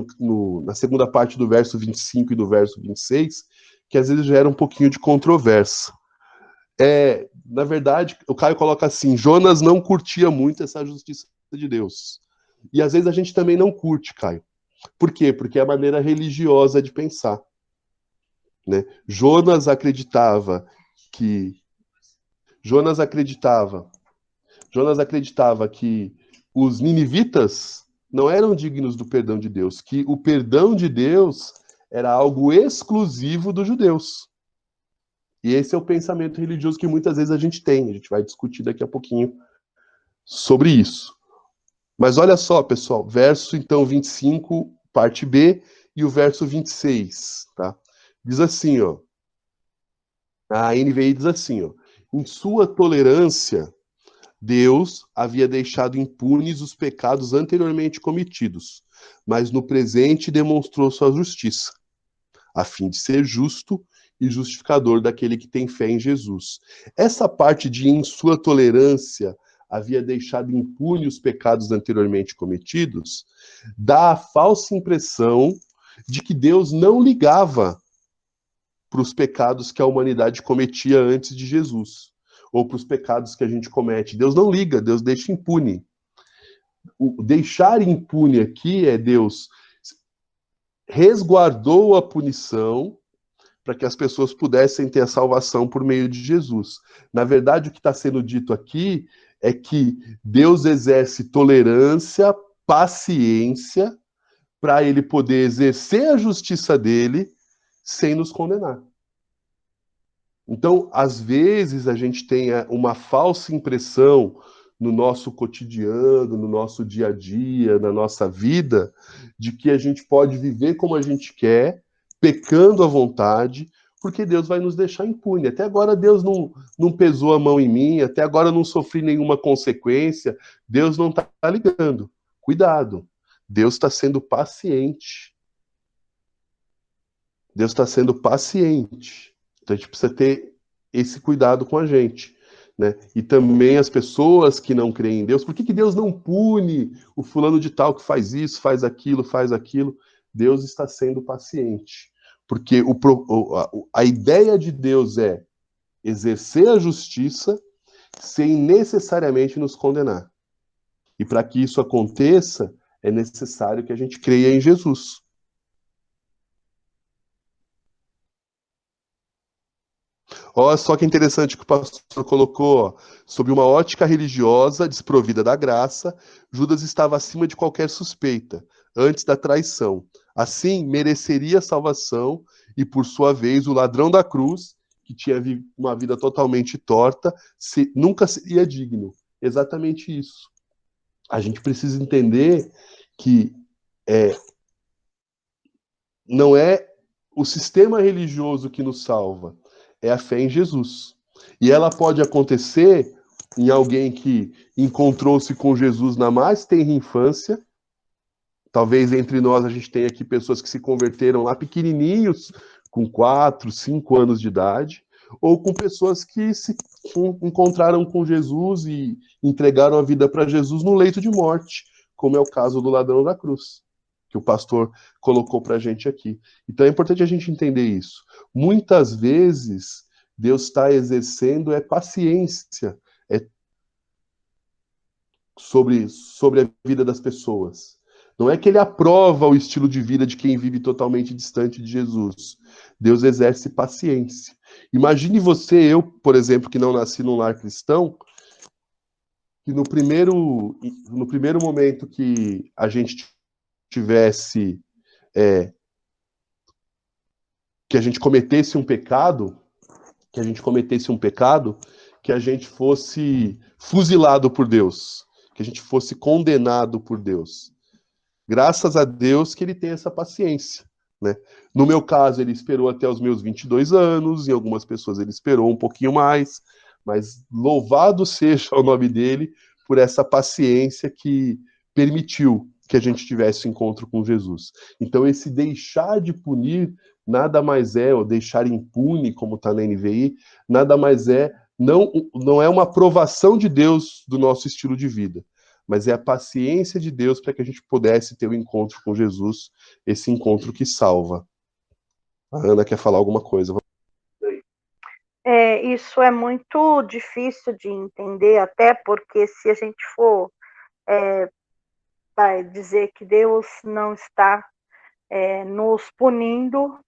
na segunda parte do verso 25 e do verso 26, que às vezes gera um pouquinho de controvérsia. Na verdade, o Caio coloca assim, Jonas não curtia muito essa justiça de Deus. E às vezes a gente também não curte, Caio. Por quê? Porque é a maneira religiosa de pensar, né? Jonas acreditava que os ninivitas não eram dignos do perdão de Deus, que o perdão de Deus era algo exclusivo dos judeus. E esse é o pensamento religioso que muitas vezes a gente tem. A gente vai discutir daqui a pouquinho sobre isso. Mas olha só, pessoal, verso então 25, parte B, e o verso 26, tá? Diz assim, ó. A NVI diz assim, ó. Em sua tolerância, Deus havia deixado impunes os pecados anteriormente cometidos, mas no presente demonstrou sua justiça, a fim de ser justo e justificador daquele que tem fé em Jesus. Essa parte de em sua tolerância havia deixado impune os pecados anteriormente cometidos, dá a falsa impressão de que Deus não ligava para os pecados que a humanidade cometia antes de Jesus, ou para os pecados que a gente comete. Deus não liga, Deus deixa impune. O deixar impune aqui é Deus resguardou a punição para que as pessoas pudessem ter a salvação por meio de Jesus. Na verdade, o que está sendo dito aqui é que Deus exerce tolerância, paciência, para ele poder exercer a justiça dele sem nos condenar. Então, às vezes, a gente tem uma falsa impressão no nosso cotidiano, no nosso dia a dia, na nossa vida, de que a gente pode viver como a gente quer, pecando à vontade, porque Deus vai nos deixar impune. Até agora Deus não pesou a mão em mim, até agora eu não sofri nenhuma consequência, Deus não está ligando. Cuidado, Deus está sendo paciente. Deus está sendo paciente. Então a gente precisa ter esse cuidado com a gente, né? E também as pessoas que não creem em Deus, por que Deus não pune o fulano de tal que faz isso, faz aquilo, faz aquilo? Deus está sendo paciente. Porque a ideia de Deus é exercer a justiça sem necessariamente nos condenar. E para que isso aconteça, é necessário que a gente creia em Jesus. Olha só que interessante que o pastor colocou, ó. Sob uma ótica religiosa desprovida da graça, Judas estava acima de qualquer suspeita, antes da traição. Assim, mereceria a salvação e, por sua vez, o ladrão da cruz, que tinha uma vida totalmente torta, nunca seria digno. Exatamente isso. A gente precisa entender que não é o sistema religioso que nos salva, é a fé em Jesus. E ela pode acontecer em alguém que encontrou-se com Jesus na mais tenra infância. Talvez entre nós a gente tenha aqui pessoas que se converteram lá pequenininhos, com 4, 5 anos de idade, ou com pessoas que se encontraram com Jesus e entregaram a vida para Jesus no leito de morte, como é o caso do ladrão da cruz, que o pastor colocou para a gente aqui. Então é importante a gente entender isso. Muitas vezes Deus está exercendo paciência sobre a vida das pessoas. Não é que ele aprova o estilo de vida de quem vive totalmente distante de Jesus. Deus exerce paciência. Imagine você, eu, por exemplo, que não nasci num lar cristão, que no primeiro momento que a gente tivesse, que a gente cometesse um pecado, que a gente fosse fuzilado por Deus, que a gente fosse condenado por Deus. Graças a Deus que ele tem essa paciência, né? No meu caso, ele esperou até os meus 22 anos, em algumas pessoas ele esperou um pouquinho mais, mas louvado seja o nome dele por essa paciência que permitiu que a gente tivesse encontro com Jesus. Então, esse deixar de punir nada mais é, ou deixar impune, como está na NVI, nada mais é, não é uma aprovação de Deus do nosso estilo de vida, mas é a paciência de Deus para que a gente pudesse ter o encontro com Jesus, esse encontro que salva. A Ana quer falar alguma coisa. Isso é muito difícil de entender, até porque se a gente for vai dizer que Deus não está nos punindo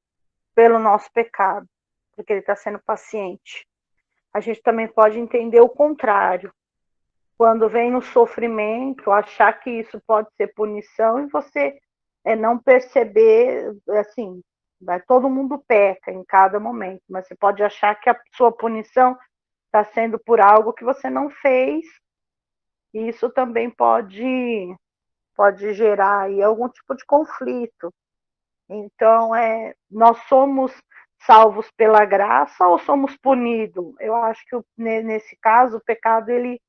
pelo nosso pecado, porque Ele está sendo paciente. A gente também pode entender o contrário. Quando vem no sofrimento, achar que isso pode ser punição e você não perceber, assim, todo mundo peca em cada momento, mas você pode achar que a sua punição está sendo por algo que você não fez, e isso também pode gerar aí algum tipo de conflito. Então, nós somos salvos pela graça ou somos punidos? Eu acho que nesse caso o pecado ele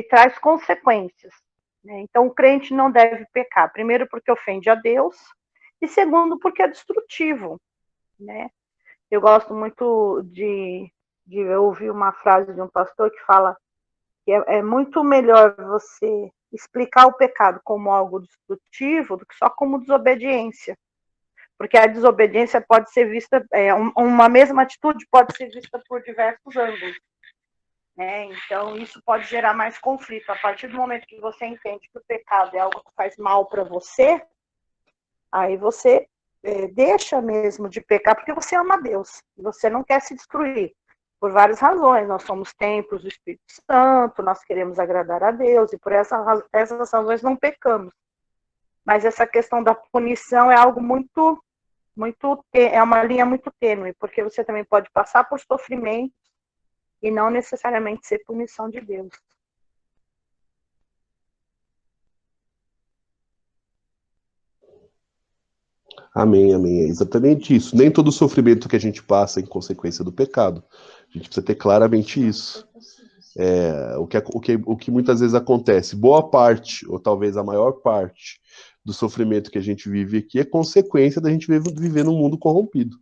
traz consequências, né? Então o crente não deve pecar, primeiro porque ofende a Deus e segundo porque é destrutivo, né? Eu gosto muito de ouvir uma frase de um pastor que fala que é muito melhor você explicar o pecado como algo destrutivo do que só como desobediência. Porque a desobediência pode ser vista, uma mesma atitude pode ser vista por diversos ângulos, né? Então, isso pode gerar mais conflito. A partir do momento que você entende que o pecado é algo que faz mal para você, aí você deixa mesmo de pecar, porque você ama Deus, você não quer se destruir, por várias razões. Nós somos templos do Espírito Santo, nós queremos agradar a Deus, e por essas razões não pecamos. Mas essa questão da punição é algo é uma linha muito tênue, porque você também pode passar por sofrimento e não necessariamente ser punição de Deus. Amém, amém. É exatamente isso. Nem todo sofrimento que a gente passa é em consequência do pecado. A gente precisa ter claramente isso. O que muitas vezes acontece, boa parte, ou talvez a maior parte, do sofrimento que a gente vive aqui é consequência da gente viver num mundo corrompido,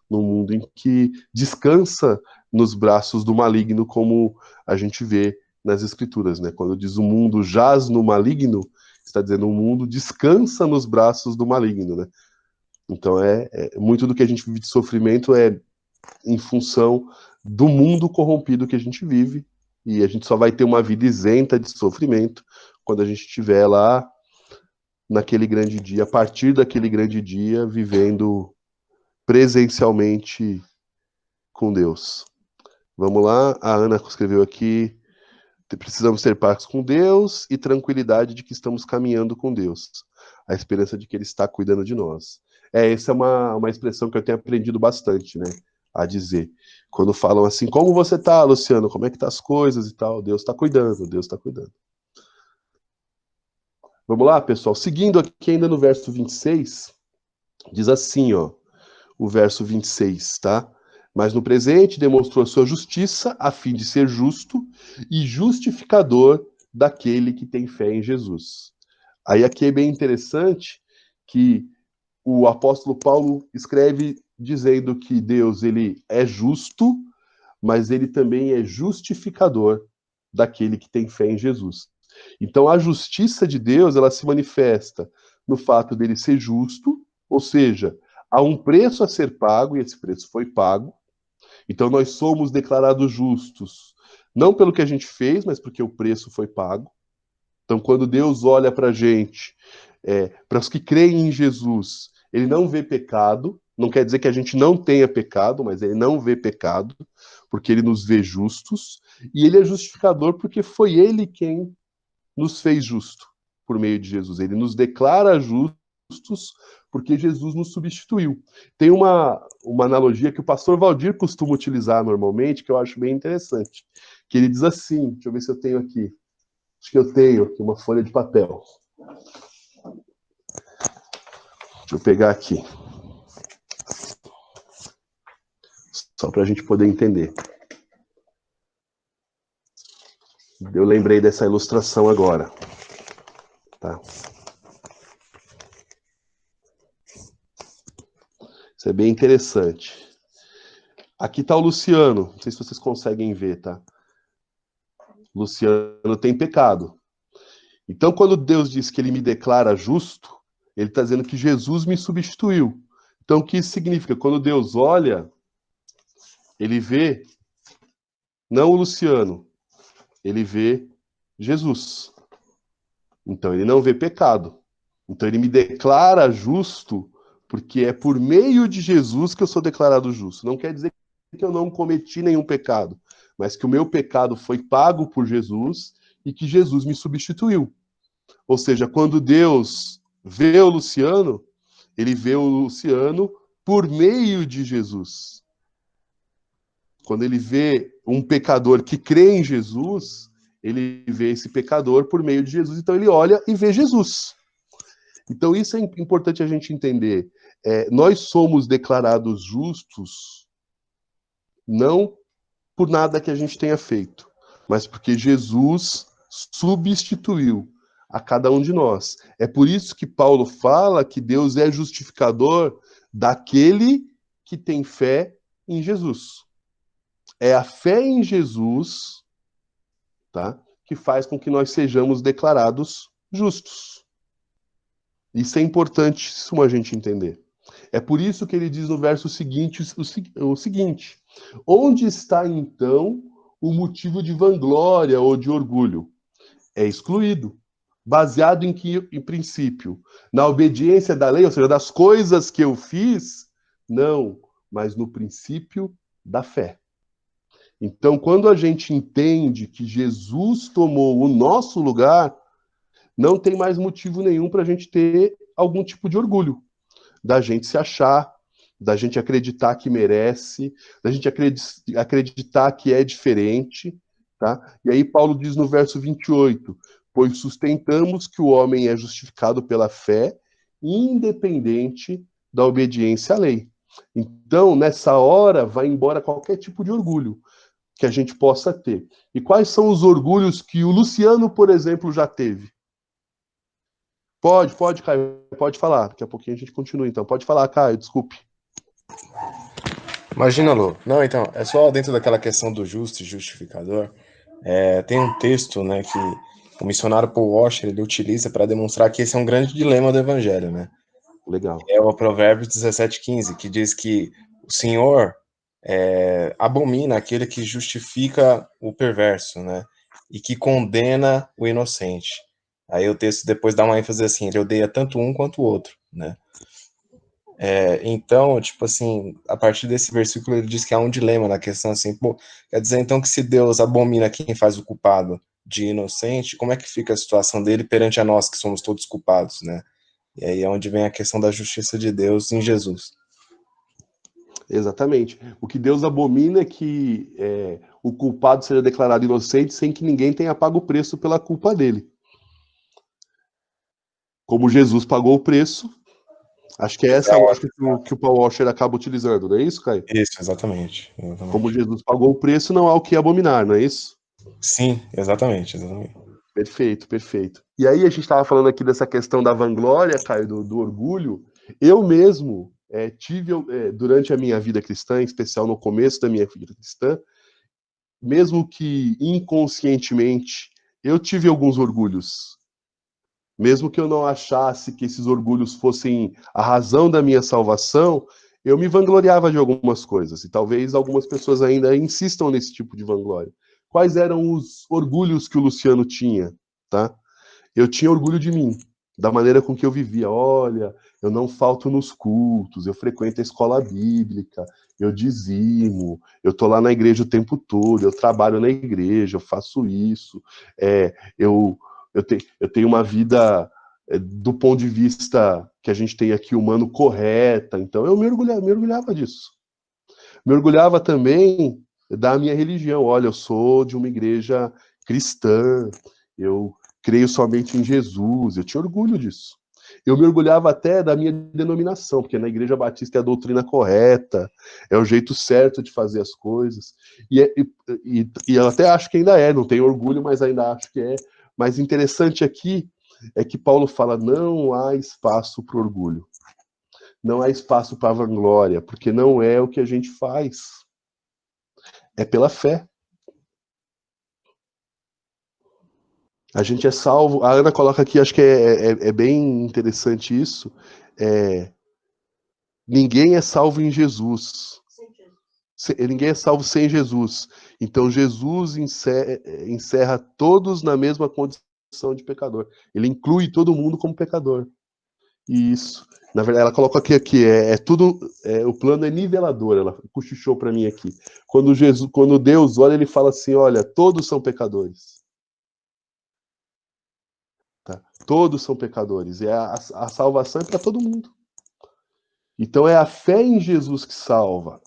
num mundo em que descansa nos braços do maligno, como a gente vê nas Escrituras, né? Quando diz o mundo jaz no maligno, está dizendo o mundo descansa nos braços do maligno, né? Então muito do que a gente vive de sofrimento é em função do mundo corrompido que a gente vive, e a gente só vai ter uma vida isenta de sofrimento quando a gente estiver lá naquele grande dia, a partir daquele grande dia, vivendo presencialmente com Deus. Vamos lá, a Ana escreveu aqui: precisamos ter paz com Deus e tranquilidade de que estamos caminhando com Deus, a esperança de que Ele está cuidando de nós. Essa é uma expressão que eu tenho aprendido bastante, né, a dizer. Quando falam assim, como você tá, Luciano? Como é que tá as coisas e tal? Deus está cuidando, Deus está cuidando. Vamos lá, pessoal. Seguindo aqui ainda no verso 26, diz assim, ó, o verso 26, tá? Mas no presente demonstrou a sua justiça a fim de ser justo e justificador daquele que tem fé em Jesus. Aí aqui é bem interessante que o apóstolo Paulo escreve dizendo que Deus ele é justo, mas ele também é justificador daquele que tem fé em Jesus. Então a justiça de Deus, ela se manifesta no fato dele ser justo, ou seja, há um preço a ser pago e esse preço foi pago. Então nós somos declarados justos, não pelo que a gente fez, mas porque o preço foi pago. Então quando Deus olha para a gente, para os que creem em Jesus, ele não vê pecado, não quer dizer que a gente não tenha pecado, mas ele não vê pecado, porque ele nos vê justos, e ele é justificador porque foi ele quem nos fez justo por meio de Jesus. Ele nos declara justos porque Jesus nos substituiu. Tem uma analogia que o pastor Valdir costuma utilizar normalmente, que eu acho bem interessante, que ele diz assim, deixa eu ver se eu tenho aqui, acho que eu tenho aqui uma folha de papel. Deixa eu pegar aqui. Só para a gente poder entender. Eu lembrei dessa ilustração agora. Tá? Isso é bem interessante. Aqui está o Luciano. Não sei se vocês conseguem ver, tá? Luciano tem pecado. Então, quando Deus diz que ele me declara justo, ele está dizendo que Jesus me substituiu. Então, o que isso significa? Quando Deus olha, ele vê não o Luciano, ele vê Jesus. Então ele não vê pecado. Então ele me declara justo, porque é por meio de Jesus que eu sou declarado justo. Não quer dizer que eu não cometi nenhum pecado, mas que o meu pecado foi pago por Jesus e que Jesus me substituiu. Ou seja, quando Deus vê o Luciano, ele vê o Luciano por meio de Jesus. Quando ele vê um pecador que crê em Jesus, ele vê esse pecador por meio de Jesus. Então ele olha e vê Jesus. Então isso é importante a gente entender. Nós somos declarados justos não por nada que a gente tenha feito, mas porque Jesus substituiu a cada um de nós. É por isso que Paulo fala que Deus é justificador daquele que tem fé em Jesus. É a fé em Jesus, tá, que faz com que nós sejamos declarados justos. Isso é importantíssimo a gente entender. É por isso que ele diz no verso seguinte o seguinte: onde está então o motivo de vanglória ou de orgulho? É excluído. Baseado em que princípio? Na obediência da lei, ou seja, das coisas que eu fiz? Não, mas no princípio da fé. Então, quando a gente entende que Jesus tomou o nosso lugar, não tem mais motivo nenhum para a gente ter algum tipo de orgulho, da gente se achar, da gente acreditar que merece, da gente acreditar que é diferente, tá? E aí Paulo diz no verso 28, pois sustentamos que o homem é justificado pela fé, independente da obediência à lei. Então, nessa hora, vai embora qualquer tipo de orgulho que a gente possa ter. E quais são os orgulhos que o Luciano, por exemplo, já teve? Pode, Caio, pode falar. Daqui a pouquinho a gente continua, então. Pode falar, Caio, desculpe. Imagina, Lu. Não, então, é só dentro daquela questão do justo e justificador. Tem um texto, né, que o missionário Paul Washer ele utiliza para demonstrar que esse é um grande dilema do evangelho, né? Legal. É o Provérbios 17:15, que diz que o Senhor abomina aquele que justifica o perverso, né? E que condena o inocente. Aí o texto depois dá uma ênfase assim, ele odeia tanto um quanto o outro, né? Então, tipo assim, a partir desse versículo ele diz que há um dilema na questão assim, pô, quer dizer então que se Deus abomina quem faz o culpado de inocente, como é que fica a situação dele perante a nós que somos todos culpados, né? E aí é onde vem a questão da justiça de Deus em Jesus. Exatamente. O que Deus abomina é que o culpado seja declarado inocente sem que ninguém tenha pago o preço pela culpa dele. Como Jesus pagou o preço, acho que é essa a lógica que o Paul Washer acaba utilizando, não é isso, Caio? Isso, exatamente. Como Jesus pagou o preço, não há o que abominar, não é isso? Sim, exatamente. Perfeito, perfeito. E aí a gente estava falando aqui dessa questão da vanglória, Caio, do orgulho. Eu mesmo tive, durante a minha vida cristã, em especial no começo da minha vida cristã, mesmo que inconscientemente, eu tive alguns orgulhos. Mesmo que eu não achasse que esses orgulhos fossem a razão da minha salvação, eu me vangloriava de algumas coisas. E talvez algumas pessoas ainda insistam nesse tipo de vanglória. Quais eram os orgulhos que o Luciano tinha, tá? Eu tinha orgulho de mim, da maneira com que eu vivia. Olha, eu não falto nos cultos, eu frequento a escola bíblica, eu dizimo, eu tô lá na igreja o tempo todo, eu trabalho na igreja, eu faço isso, eu tenho uma vida do ponto de vista que a gente tem aqui humano correta. Então eu me orgulhava disso. Me orgulhava também da minha religião. Olha, eu sou de uma igreja cristã, eu creio somente em Jesus, eu tinha orgulho disso. Eu me orgulhava até da minha denominação, porque na Igreja Batista é a doutrina correta, é o jeito certo de fazer as coisas. E eu até acho que ainda não tenho orgulho, mas ainda acho que é. Mas interessante aqui é que Paulo fala, não há espaço para orgulho. Não há espaço para vanglória, porque não é o que a gente faz. É pela fé. A gente é salvo. A Ana coloca aqui, acho que é bem interessante isso. Ninguém é salvo em Jesus. Ninguém é salvo sem Jesus. Então Jesus encerra todos na mesma condição condição de pecador. Ele inclui todo mundo como pecador. E isso, na verdade, ela coloca aqui tudo, o plano é nivelador, ela cochichou para mim aqui. Quando Deus olha, ele fala assim, olha, todos são pecadores. Tá? Todos são pecadores. E a salvação é para todo mundo. Então é a fé em Jesus que salva.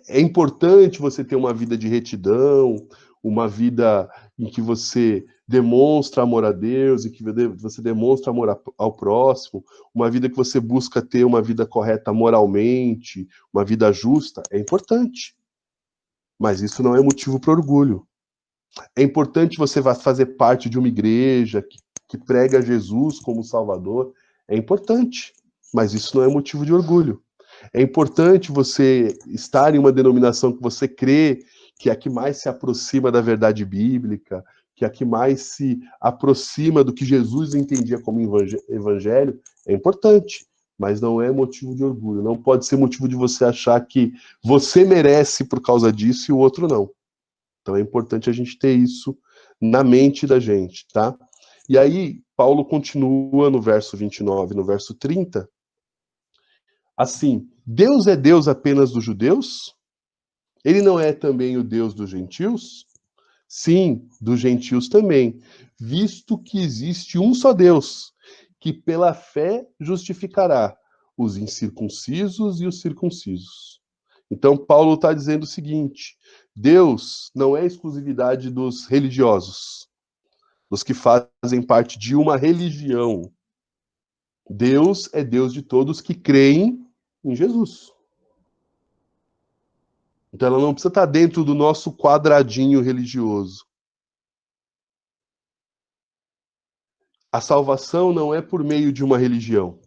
É importante você ter uma vida de retidão, uma vida em que você demonstra amor a Deus, e que você demonstra amor ao próximo, uma vida que você busca ter uma vida correta moralmente, uma vida justa, é importante. Mas isso não é motivo para orgulho. É importante você fazer parte de uma igreja que prega Jesus como Salvador, é importante, mas isso não é motivo de orgulho. É importante você estar em uma denominação que você crê que é a que mais se aproxima da verdade bíblica, que é a que mais se aproxima do que Jesus entendia como evangelho, é importante, mas não é motivo de orgulho. Não pode ser motivo de você achar que você merece por causa disso e o outro não. Então é importante a gente ter isso na mente da gente, tá? E aí, Paulo continua no verso 29, no verso 30, assim, Deus é Deus apenas dos judeus? Ele não é também o Deus dos gentios? Sim, dos gentios também, visto que existe um só Deus, que pela fé justificará os incircuncisos e os circuncisos. Então, Paulo está dizendo o seguinte, Deus não é exclusividade dos religiosos, dos que fazem parte de uma religião. Deus é Deus de todos que creem em Jesus. Então ela não precisa estar dentro do nosso quadradinho religioso. A salvação não é por meio de uma religião.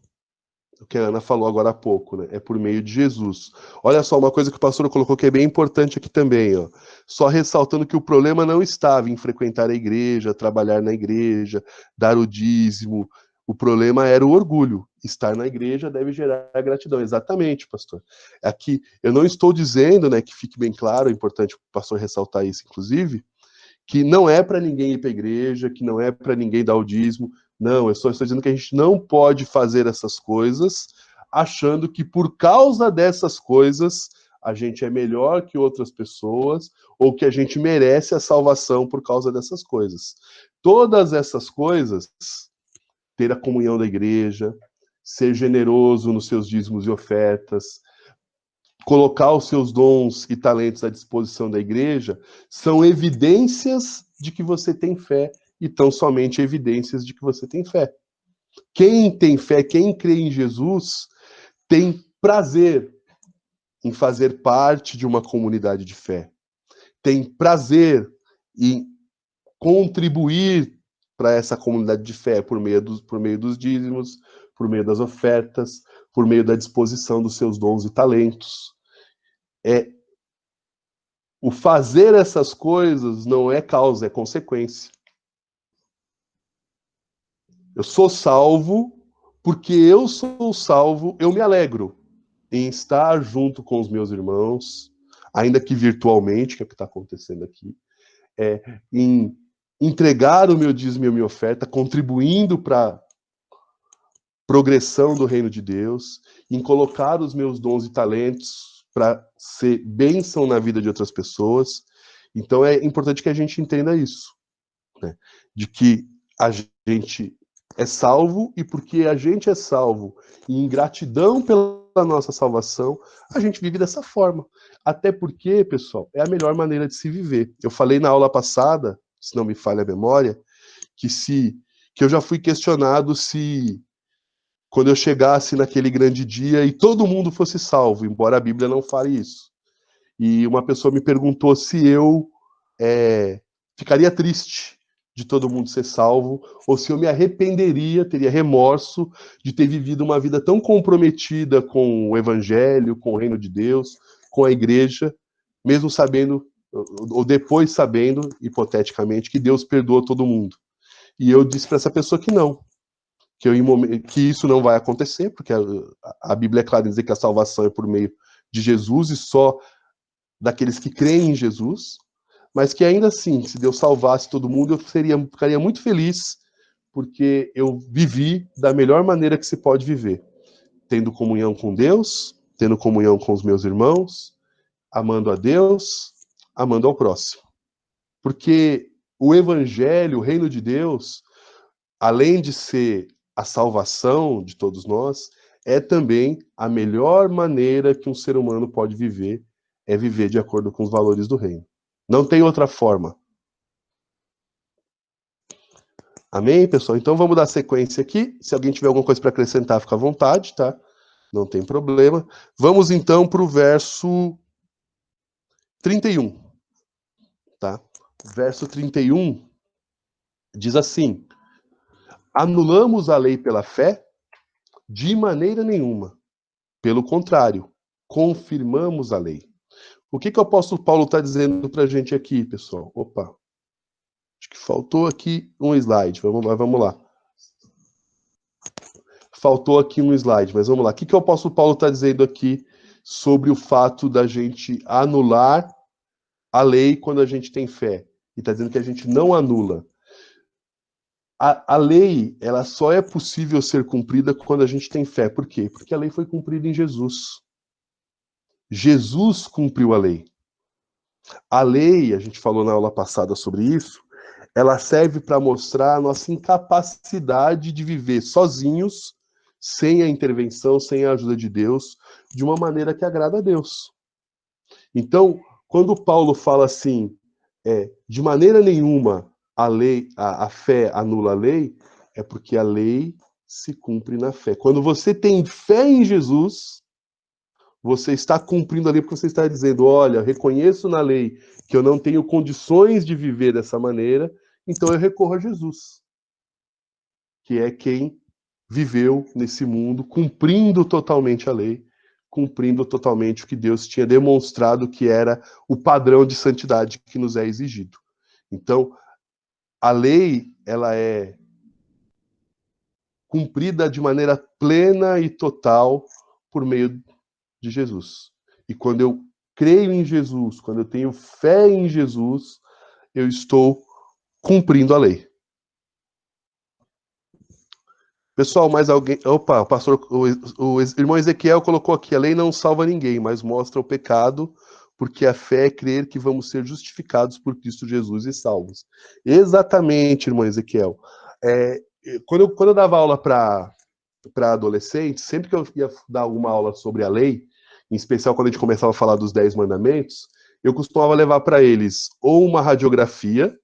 O que a Ana falou agora há pouco, né? É por meio de Jesus. Olha só, uma coisa que o pastor colocou que é bem importante aqui também, ó. Só ressaltando que o problema não estava em frequentar a igreja, trabalhar na igreja, dar o dízimo. O problema era o orgulho. Estar na igreja deve gerar gratidão. Exatamente, pastor. Aqui, eu não estou dizendo, né, que fique bem claro, é importante o pastor ressaltar isso, inclusive, que não é para ninguém ir para a igreja, que não é para ninguém dar o dízimo. Não, eu só estou dizendo que a gente não pode fazer essas coisas achando que por causa dessas coisas a gente é melhor que outras pessoas ou que a gente merece a salvação por causa dessas coisas. Todas essas coisas, ter a comunhão da igreja, ser generoso nos seus dízimos e ofertas, colocar os seus dons e talentos à disposição da igreja, são evidências de que você tem fé, e tão somente evidências de que você tem fé. Quem tem fé, quem crê em Jesus, tem prazer em fazer parte de uma comunidade de fé. Tem prazer em contribuir para essa comunidade de fé por meio dos dízimos, por meio das ofertas, por meio da disposição dos seus dons e talentos. O fazer essas coisas não é causa, é consequência. Eu sou salvo, porque eu sou salvo, eu me alegro em estar junto com os meus irmãos, ainda que virtualmente, que é o que está acontecendo aqui, em entregar o meu dízimo e a minha oferta, contribuindo para a progressão do reino de Deus, em colocar os meus dons e talentos para ser bênção na vida de outras pessoas. Então é importante que a gente entenda isso, né? De que a gente é salvo, e porque a gente é salvo e em gratidão pela nossa salvação, a gente vive dessa forma. Até porque, pessoal, é a melhor maneira de se viver. Eu falei na aula passada, se não me falha a memória, que eu já fui questionado se quando eu chegasse naquele grande dia e todo mundo fosse salvo, embora a Bíblia não fale isso. E uma pessoa me perguntou se eu ficaria triste de todo mundo ser salvo, ou se eu me arrependeria, teria remorso de ter vivido uma vida tão comprometida com o Evangelho, com o reino de Deus, com a igreja, mesmo sabendo, ou depois sabendo, hipoteticamente, que Deus perdoa todo mundo. E eu disse para essa pessoa que não, que isso não vai acontecer, porque a Bíblia é clara em dizer que a salvação é por meio de Jesus e só daqueles que creem em Jesus, mas que ainda assim, se Deus salvasse todo mundo, eu ficaria muito feliz porque eu vivi da melhor maneira que se pode viver, tendo comunhão com Deus, tendo comunhão com os meus irmãos, amando a Deus, amando ao próximo. Porque o Evangelho, o reino de Deus, além de ser a salvação de todos nós, é também a melhor maneira que um ser humano pode viver, é viver de acordo com os valores do reino. Não tem outra forma. Amém, pessoal? Então vamos dar sequência aqui. Se alguém tiver alguma coisa para acrescentar, fica à vontade, tá? Não tem problema. Vamos então para o verso 31. Tá? Verso 31 diz assim: anulamos a lei pela fé? De maneira nenhuma. Pelo contrário, confirmamos a lei. O que o apóstolo Paulo está dizendo para a gente aqui, pessoal? Opa, acho que faltou aqui um slide. Vamos lá. Faltou aqui um slide, mas vamos lá. O que o apóstolo Paulo está dizendo aqui sobre o fato da gente anular a lei quando a gente tem fé? E está dizendo que a gente não anula. A lei, ela só é possível ser cumprida quando a gente tem fé. Por quê? Porque a lei foi cumprida em Jesus. Jesus cumpriu a lei. A lei, a gente falou na aula passada sobre isso, ela serve para mostrar a nossa incapacidade de viver sozinhos, sem a intervenção, sem a ajuda de Deus, de uma maneira que agrada a Deus. Então, quando Paulo fala assim, de maneira nenhuma a fé anula a lei, é porque a lei se cumpre na fé. Quando você tem fé em Jesus, você está cumprindo a lei porque você está dizendo, olha, reconheço na lei que eu não tenho condições de viver dessa maneira, então eu recorro a Jesus, que é quem viveu nesse mundo, cumprindo totalmente a lei, cumprindo totalmente o que Deus tinha demonstrado que era o padrão de santidade que nos é exigido. Então, a lei, ela é cumprida de maneira plena e total por meio de Jesus. E quando eu creio em Jesus, quando eu tenho fé em Jesus, eu estou cumprindo a lei. Pessoal, mais alguém... Opa, o irmão Ezequiel colocou aqui, a lei não salva ninguém, mas mostra o pecado, porque a fé é crer que vamos ser justificados por Cristo Jesus e salvos. Exatamente, irmão Ezequiel. Quando eu dava aula para adolescentes, sempre que eu ia dar alguma aula sobre a lei, em especial quando a gente começava a falar dos 10 mandamentos, eu costumava levar para eles ou uma radiografia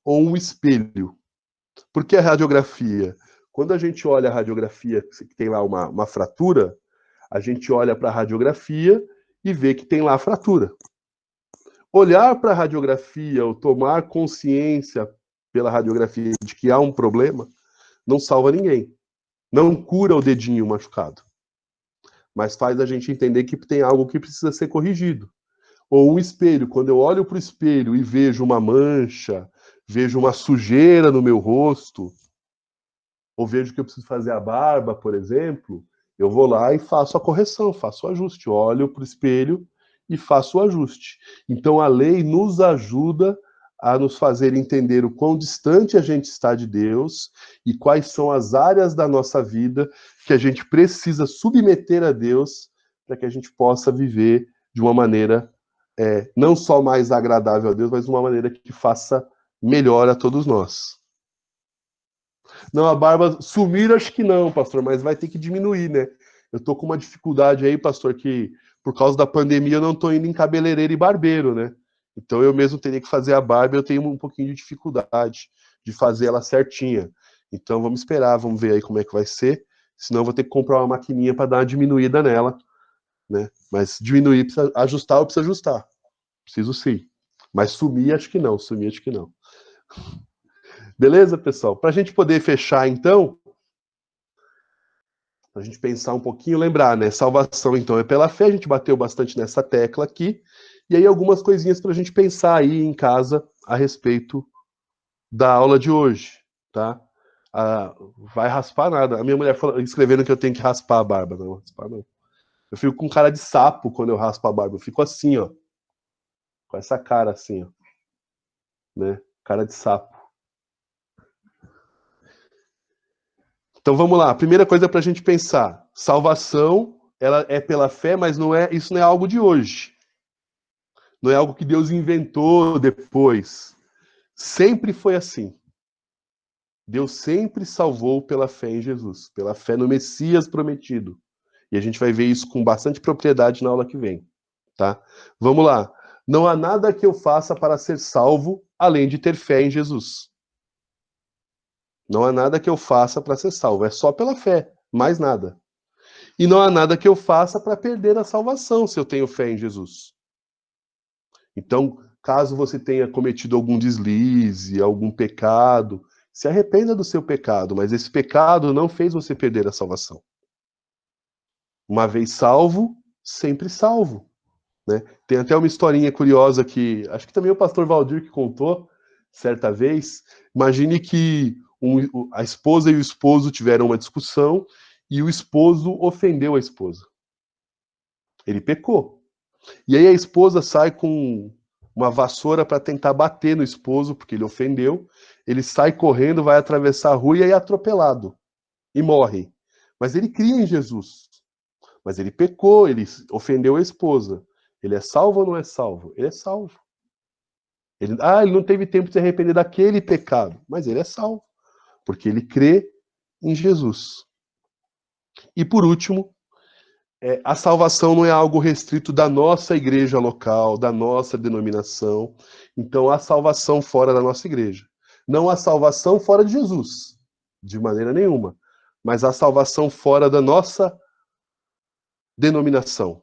ou um espelho. Por que a radiografia? Quando a gente olha a radiografia, que tem lá uma fratura, a gente olha para a radiografia e vê que tem lá a fratura. Olhar para a radiografia ou tomar consciência pela radiografia de que há um problema, não salva ninguém. Não cura o dedinho machucado. Mas faz a gente entender que tem algo que precisa ser corrigido. Ou um espelho, quando eu olho para o espelho e vejo uma mancha, vejo uma sujeira no meu rosto, ou vejo que eu preciso fazer a barba, por exemplo, eu vou lá e faço a correção, faço o ajuste, olho para o espelho e faço o ajuste. Então a lei nos ajuda a nos fazer entender o quão distante a gente está de Deus e quais são as áreas da nossa vida que a gente precisa submeter a Deus para que a gente possa viver de uma maneira não só mais agradável a Deus, mas de uma maneira que faça melhor a todos nós. Não, a barba sumir, acho que não, pastor, mas vai ter que diminuir, né? Eu tô com uma dificuldade aí, pastor, que por causa da pandemia eu não tô indo em cabeleireiro e barbeiro, né? Então eu mesmo teria que fazer a barba, eu tenho um pouquinho de dificuldade de fazer ela certinha. Então vamos esperar, vamos ver aí como é que vai ser. Senão eu vou ter que comprar uma maquininha para dar uma diminuída nela, né? Mas diminuir, precisa ajustar, eu preciso ajustar. Preciso sim. Mas sumir, acho que não. Sumir, acho que não. Beleza, pessoal? Para a gente poder fechar, então, a gente pensar um pouquinho, lembrar, né? Salvação, então, é pela fé, a gente bateu bastante nessa tecla aqui, e aí algumas coisinhas para a gente pensar aí em casa a respeito da aula de hoje, tá? Vai raspar nada. A minha mulher escrevendo que eu tenho que raspar a barba. Não, raspar não. Eu fico com cara de sapo quando eu raspo a barba. Eu fico assim, ó. Com essa cara assim, ó. Né? Cara de sapo. Então vamos lá, a primeira coisa para a gente pensar, salvação, ela é pela fé, mas isso não é algo de hoje. Não é algo que Deus inventou depois. Sempre foi assim. Deus sempre salvou pela fé em Jesus, pela fé no Messias prometido. E a gente vai ver isso com bastante propriedade na aula que vem, tá? Vamos lá. Não há nada que eu faça para ser salvo, além de ter fé em Jesus. Não há nada que eu faça para ser salvo, é só pela fé, mais nada. E não há nada que eu faça para perder a salvação, se eu tenho fé em Jesus. Então, caso você tenha cometido algum deslize, algum pecado, se arrependa do seu pecado, mas esse pecado não fez você perder a salvação. Uma vez salvo, sempre salvo. Né? Tem até uma historinha curiosa que acho que também o pastor Valdir que contou certa vez. Imagine que a esposa e o esposo tiveram uma discussão e o esposo ofendeu a esposa. Ele pecou. E aí a esposa sai com uma vassoura para tentar bater no esposo, porque ele ofendeu. Ele sai correndo, vai atravessar a rua e é atropelado. E morre. Mas ele cria em Jesus. Mas ele pecou, ele ofendeu a esposa. Ele é salvo ou não é salvo? Ele é salvo. Ele não teve tempo de se arrepender daquele pecado, mas ele é salvo, porque ele crê em Jesus. E por último, a salvação não é algo restrito da nossa igreja local, da nossa denominação. Então há salvação fora da nossa igreja. Não há salvação fora de Jesus, de maneira nenhuma. Mas há salvação fora da nossa denominação.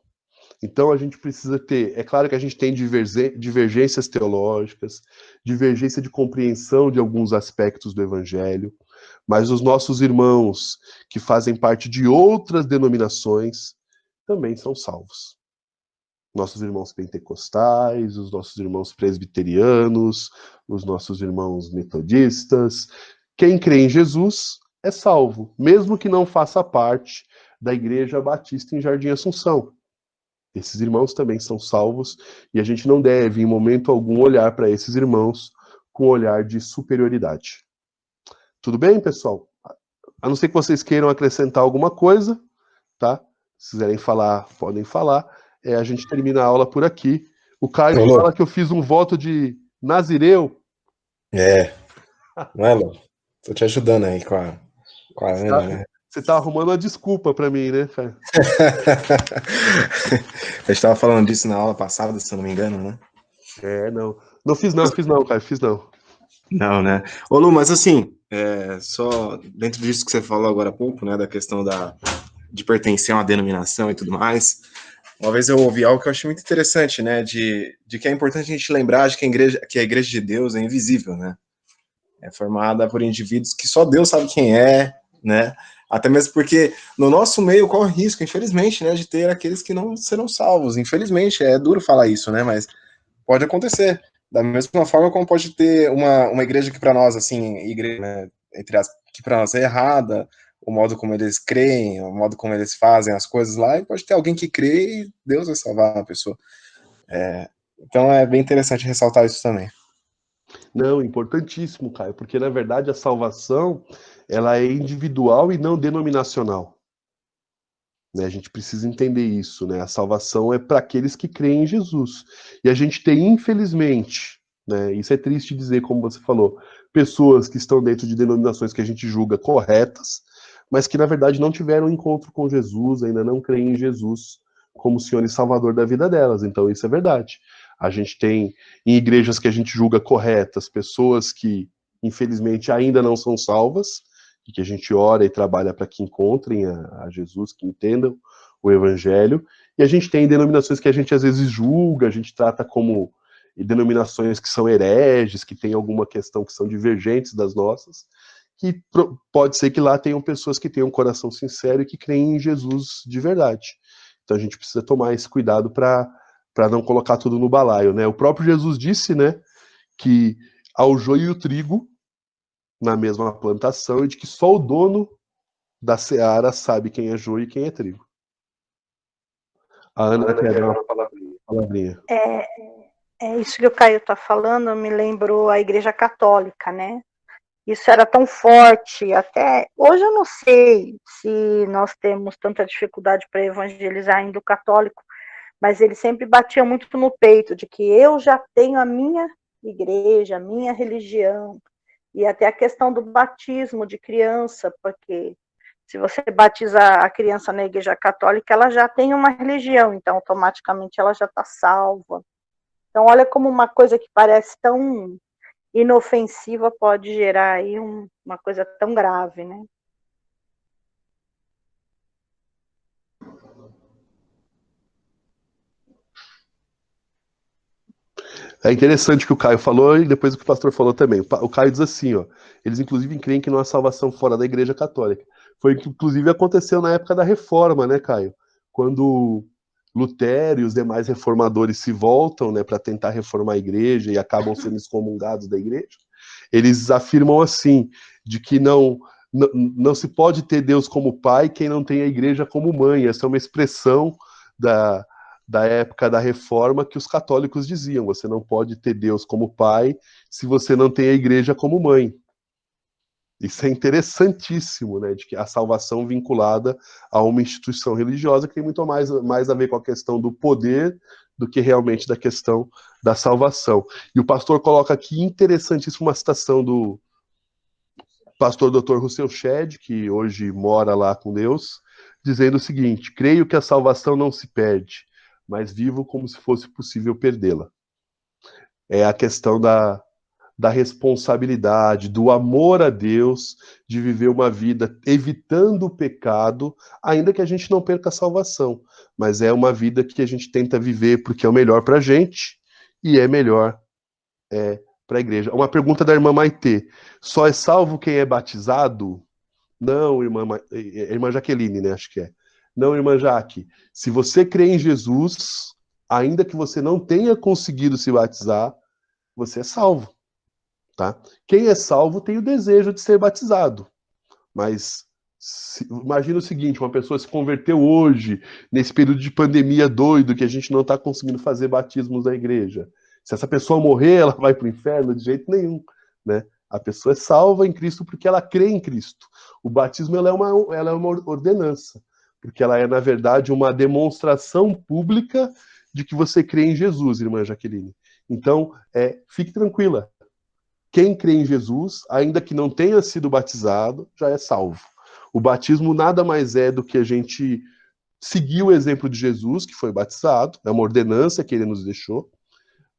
Então a gente precisa ter, é claro que a gente tem divergências teológicas, divergência de compreensão de alguns aspectos do evangelho, mas os nossos irmãos que fazem parte de outras denominações também são salvos. Nossos irmãos pentecostais, os nossos irmãos presbiterianos, os nossos irmãos metodistas, quem crê em Jesus é salvo, mesmo que não faça parte da Igreja Batista em Jardim Assunção. Esses irmãos também são salvos e a gente não deve, em momento algum, olhar para esses irmãos com um olhar de superioridade. Tudo bem, pessoal? A não ser que vocês queiram acrescentar alguma coisa, tá? Se quiserem falar, podem falar. A gente termina a aula por aqui. O Caio fala que eu fiz um voto de Nazireu. Não é, Lô? Tô te ajudando aí com a Ana, né? Você tá arrumando uma desculpa para mim, né, Caio? A gente tava falando disso na aula passada, se eu não me engano, né? Não. Não fiz não, Caio, fiz não. Não, né? Ô, Lu, mas assim, só dentro disso que você falou agora há pouco, né, da questão de pertencer a uma denominação e tudo mais, uma vez eu ouvi algo que eu achei muito interessante, né, de que é importante a gente lembrar de que a igreja de Deus é invisível, né? É formada por indivíduos que só Deus sabe quem é, né? Até mesmo porque no nosso meio corre risco, infelizmente, né, de ter aqueles que não serão salvos. Infelizmente, é duro falar isso, né, mas pode acontecer. Da mesma forma como pode ter uma igreja que para nós, assim, igreja, né, entre as que para nós é errada, o modo como eles creem, o modo como eles fazem as coisas lá, e pode ter alguém que crê e Deus vai salvar a pessoa. Então é bem interessante ressaltar isso também. Não, importantíssimo, Caio, porque na verdade a salvação ela é individual e não denominacional. Né? A gente precisa entender isso, né? A salvação é para aqueles que creem em Jesus. E a gente tem, infelizmente, né? Isso é triste dizer, como você falou, pessoas que estão dentro de denominações que a gente julga corretas, mas que na verdade não tiveram encontro com Jesus, ainda não creem em Jesus como Senhor e Salvador da vida delas. Então isso é verdade. A gente tem em igrejas que a gente julga corretas, pessoas que, infelizmente, ainda não são salvas, e que a gente ora e trabalha para que encontrem a Jesus, que entendam o Evangelho. E a gente tem denominações que a gente às vezes julga, a gente trata como denominações que são hereges, que tem alguma questão que são divergentes das nossas, que pode ser que lá tenham pessoas que tenham um coração sincero e que creem em Jesus de verdade. Então a gente precisa tomar esse cuidado para não colocar tudo no balaio, né? O próprio Jesus disse, né, que ao joio e o trigo na mesma plantação e de que só o dono da seara sabe quem é joio e quem é trigo. A Ana quer dar uma palavrinha. Isso que o Caio está falando me lembrou a Igreja Católica, né? isso era tão forte. Até hoje eu não sei se nós temos tanta dificuldade para evangelizar ainda o católico, mas ele sempre batia muito no peito de que eu já tenho a minha igreja, a minha religião, e até a questão do batismo de criança, porque se você batizar a criança na igreja católica, ela já tem uma religião, então automaticamente ela já está salva. Então olha como uma coisa que parece tão inofensiva pode gerar aí uma coisa tão grave, né? É interessante o que o Caio falou e depois o que o pastor falou também. O Caio diz assim, ó, eles inclusive creem que não há salvação fora da Igreja Católica. Foi o que inclusive aconteceu na época da Reforma, né, Caio? Quando Lutero e os demais reformadores se voltam, né, para tentar reformar a Igreja e acabam sendo excomungados da Igreja, eles afirmam assim, de que não se pode ter Deus como pai quem não tem a Igreja como mãe. Essa é uma expressão da época da Reforma que os católicos diziam: você não pode ter Deus como pai se você não tem a igreja como mãe. Isso é interessantíssimo, né, de que a salvação vinculada a uma instituição religiosa que tem muito mais a ver com a questão do poder do que realmente da questão da salvação. E o pastor coloca aqui interessantíssima uma citação do pastor Dr. Russell Shedd, que hoje mora lá com Deus, dizendo o seguinte: creio que a salvação não se perde, mas vivo como se fosse possível perdê-la. É a questão da responsabilidade, do amor a Deus, de viver uma vida evitando o pecado, ainda que a gente não perca a salvação. Mas é uma vida que a gente tenta viver porque é o melhor para a gente e é melhor para a igreja. Uma pergunta da irmã Maitê: só é salvo quem é batizado? Não, irmã Jaqueline, né? Acho que é. Não, irmã Jaque. Se você crê em Jesus, ainda que você não tenha conseguido se batizar, você é salvo, tá? Quem é salvo tem o desejo de ser batizado. Mas imagina o seguinte: uma pessoa se converteu hoje, nesse período de pandemia doido, que a gente não está conseguindo fazer batismos na igreja. Se essa pessoa morrer, ela vai para o inferno? De jeito nenhum, né? A pessoa é salva em Cristo porque ela crê em Cristo. O batismo ela é uma ordenança, porque ela é, na verdade, uma demonstração pública de que você crê em Jesus, irmã Jaqueline. Então, fique tranquila. Quem crê em Jesus, ainda que não tenha sido batizado, já é salvo. O batismo nada mais é do que a gente seguir o exemplo de Jesus, que foi batizado, é uma ordenança que ele nos deixou,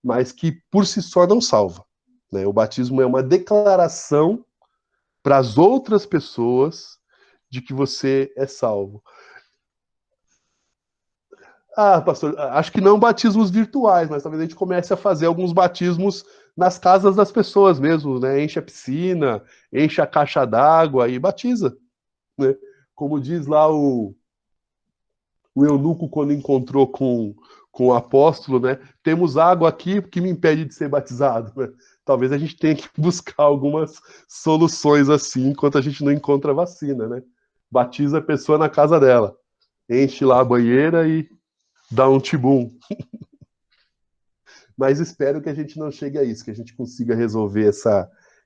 mas que por si só não salva, né? O batismo é uma declaração para as outras pessoas de que você é salvo. Ah, pastor, acho que não batismos virtuais, mas talvez a gente comece a fazer alguns batismos nas casas das pessoas mesmo, né? Enche a piscina, enche a caixa d'água e batiza, né? Como diz lá o eunuco quando encontrou com o apóstolo, né? Temos água aqui que me impede de ser batizado, né? Talvez a gente tenha que buscar algumas soluções assim, enquanto a gente não encontra a vacina, né? Batiza a pessoa na casa dela, enche lá a banheira e dá um tibum. Mas espero que a gente não chegue a isso, que a gente consiga resolver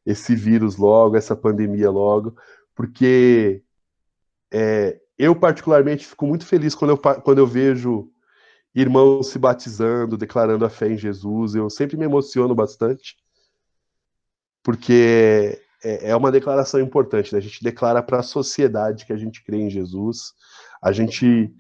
esse vírus logo, essa pandemia logo, porque eu particularmente fico muito feliz quando eu vejo irmãos se batizando, declarando a fé em Jesus. Eu sempre me emociono bastante, porque é uma declaração importante, né? A gente declara para a sociedade que a gente crê em Jesus, a gente,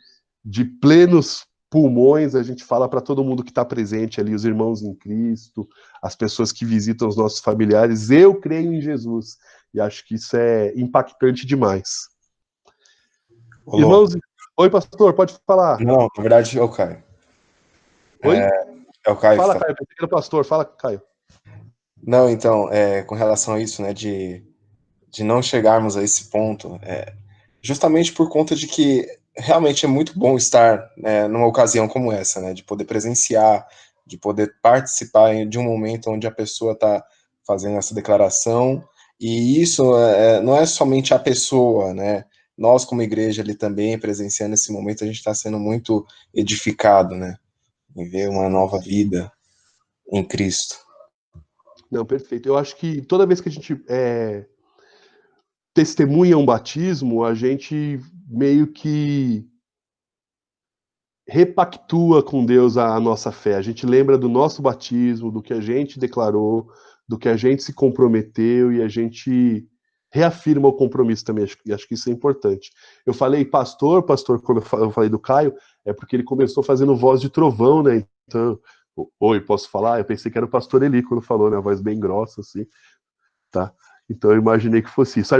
de plenos pulmões, a gente fala para todo mundo que está presente ali, os irmãos em Cristo, as pessoas que visitam os nossos familiares: eu creio em Jesus. E acho que isso é impactante demais. Ô, Irmãos, oi, pastor, pode falar. não, na verdade é o Caio. Oi? É o Caio. Fala, Caio, pensei que era pastor, fala, Caio. Não, então, com relação a isso, né, de não chegarmos a esse ponto, justamente por conta de que realmente é muito bom estar, né, numa ocasião como essa, né, de poder presenciar, de poder participar de um momento onde a pessoa está fazendo essa declaração, e isso não é somente a pessoa, né, nós como igreja ali também, presenciando esse momento, a gente está sendo muito edificado, né, em ver uma nova vida em Cristo. Não, perfeito. Eu acho que toda vez que a gente testemunha um batismo, a gente meio que repactua com Deus a nossa fé. A gente lembra do nosso batismo, do que a gente declarou, do que a gente se comprometeu, e a gente reafirma o compromisso também. Acho que isso é importante. Eu falei pastor, quando eu falei do Caio, é porque ele começou fazendo voz de trovão, né? Então, oi, posso falar? Eu pensei que era o pastor Eli quando falou, né? A voz bem grossa, assim, tá? Então eu imaginei que fosse isso. A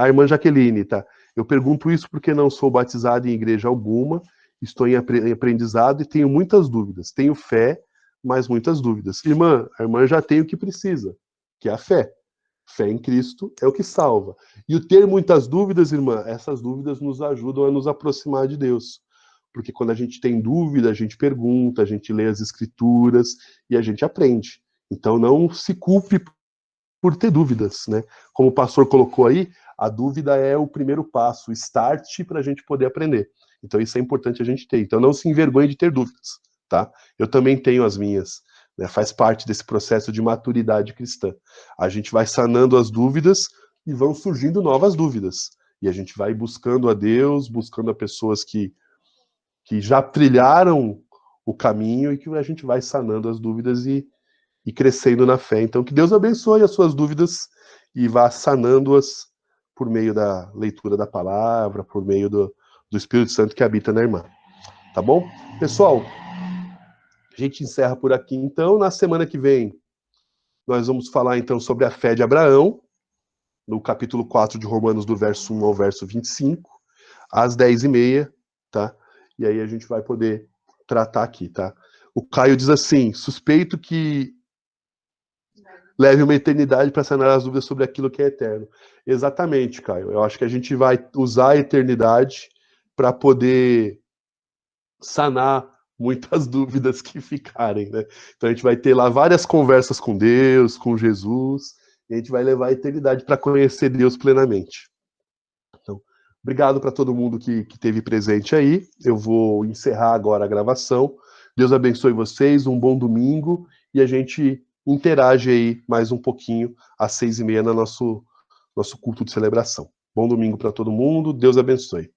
irmã Jaqueline, tá? Eu pergunto isso porque não sou batizado em igreja alguma, estou em aprendizado e tenho muitas dúvidas. Tenho fé, mas muitas dúvidas. Irmã, a irmã já tem o que precisa, que é a fé. Fé em Cristo é o que salva. E o ter muitas dúvidas, irmã, essas dúvidas nos ajudam a nos aproximar de Deus. Porque quando a gente tem dúvida, a gente pergunta, a gente lê as escrituras e a gente aprende. Então não se culpe por ter dúvidas, né? Como o pastor colocou aí, a dúvida é o primeiro passo, o start para a gente poder aprender. Então isso é importante a gente ter. Então não se envergonhe de ter dúvidas, tá? Eu também tenho as minhas, né? Faz parte desse processo de maturidade cristã. A gente vai sanando as dúvidas e vão surgindo novas dúvidas. E a gente vai buscando a Deus, buscando a pessoas que já trilharam o caminho, e que a gente vai sanando as dúvidas e crescendo na fé. Então, que Deus abençoe as suas dúvidas e vá sanando-as por meio da leitura da palavra, por meio do Espírito Santo que habita na irmã. Tá bom? Pessoal, a gente encerra por aqui, então. Na semana que vem, nós vamos falar, então, sobre a fé de Abraão, no capítulo 4 de Romanos, do verso 1 ao verso 25, às 10h30, tá? E aí a gente vai poder tratar aqui, tá? O Caio diz assim: suspeito que leve uma eternidade para sanar as dúvidas sobre aquilo que é eterno. Exatamente, Caio. Eu acho que a gente vai usar a eternidade para poder sanar muitas dúvidas que ficarem, né? Então a gente vai ter lá várias conversas com Deus, com Jesus, e a gente vai levar a eternidade para conhecer Deus plenamente. Então, obrigado para todo mundo que esteve presente aí. Eu vou encerrar agora a gravação. Deus abençoe vocês, um bom domingo, e a gente interage aí mais um pouquinho às 6h30 no nosso culto de celebração. Bom domingo para todo mundo, Deus abençoe.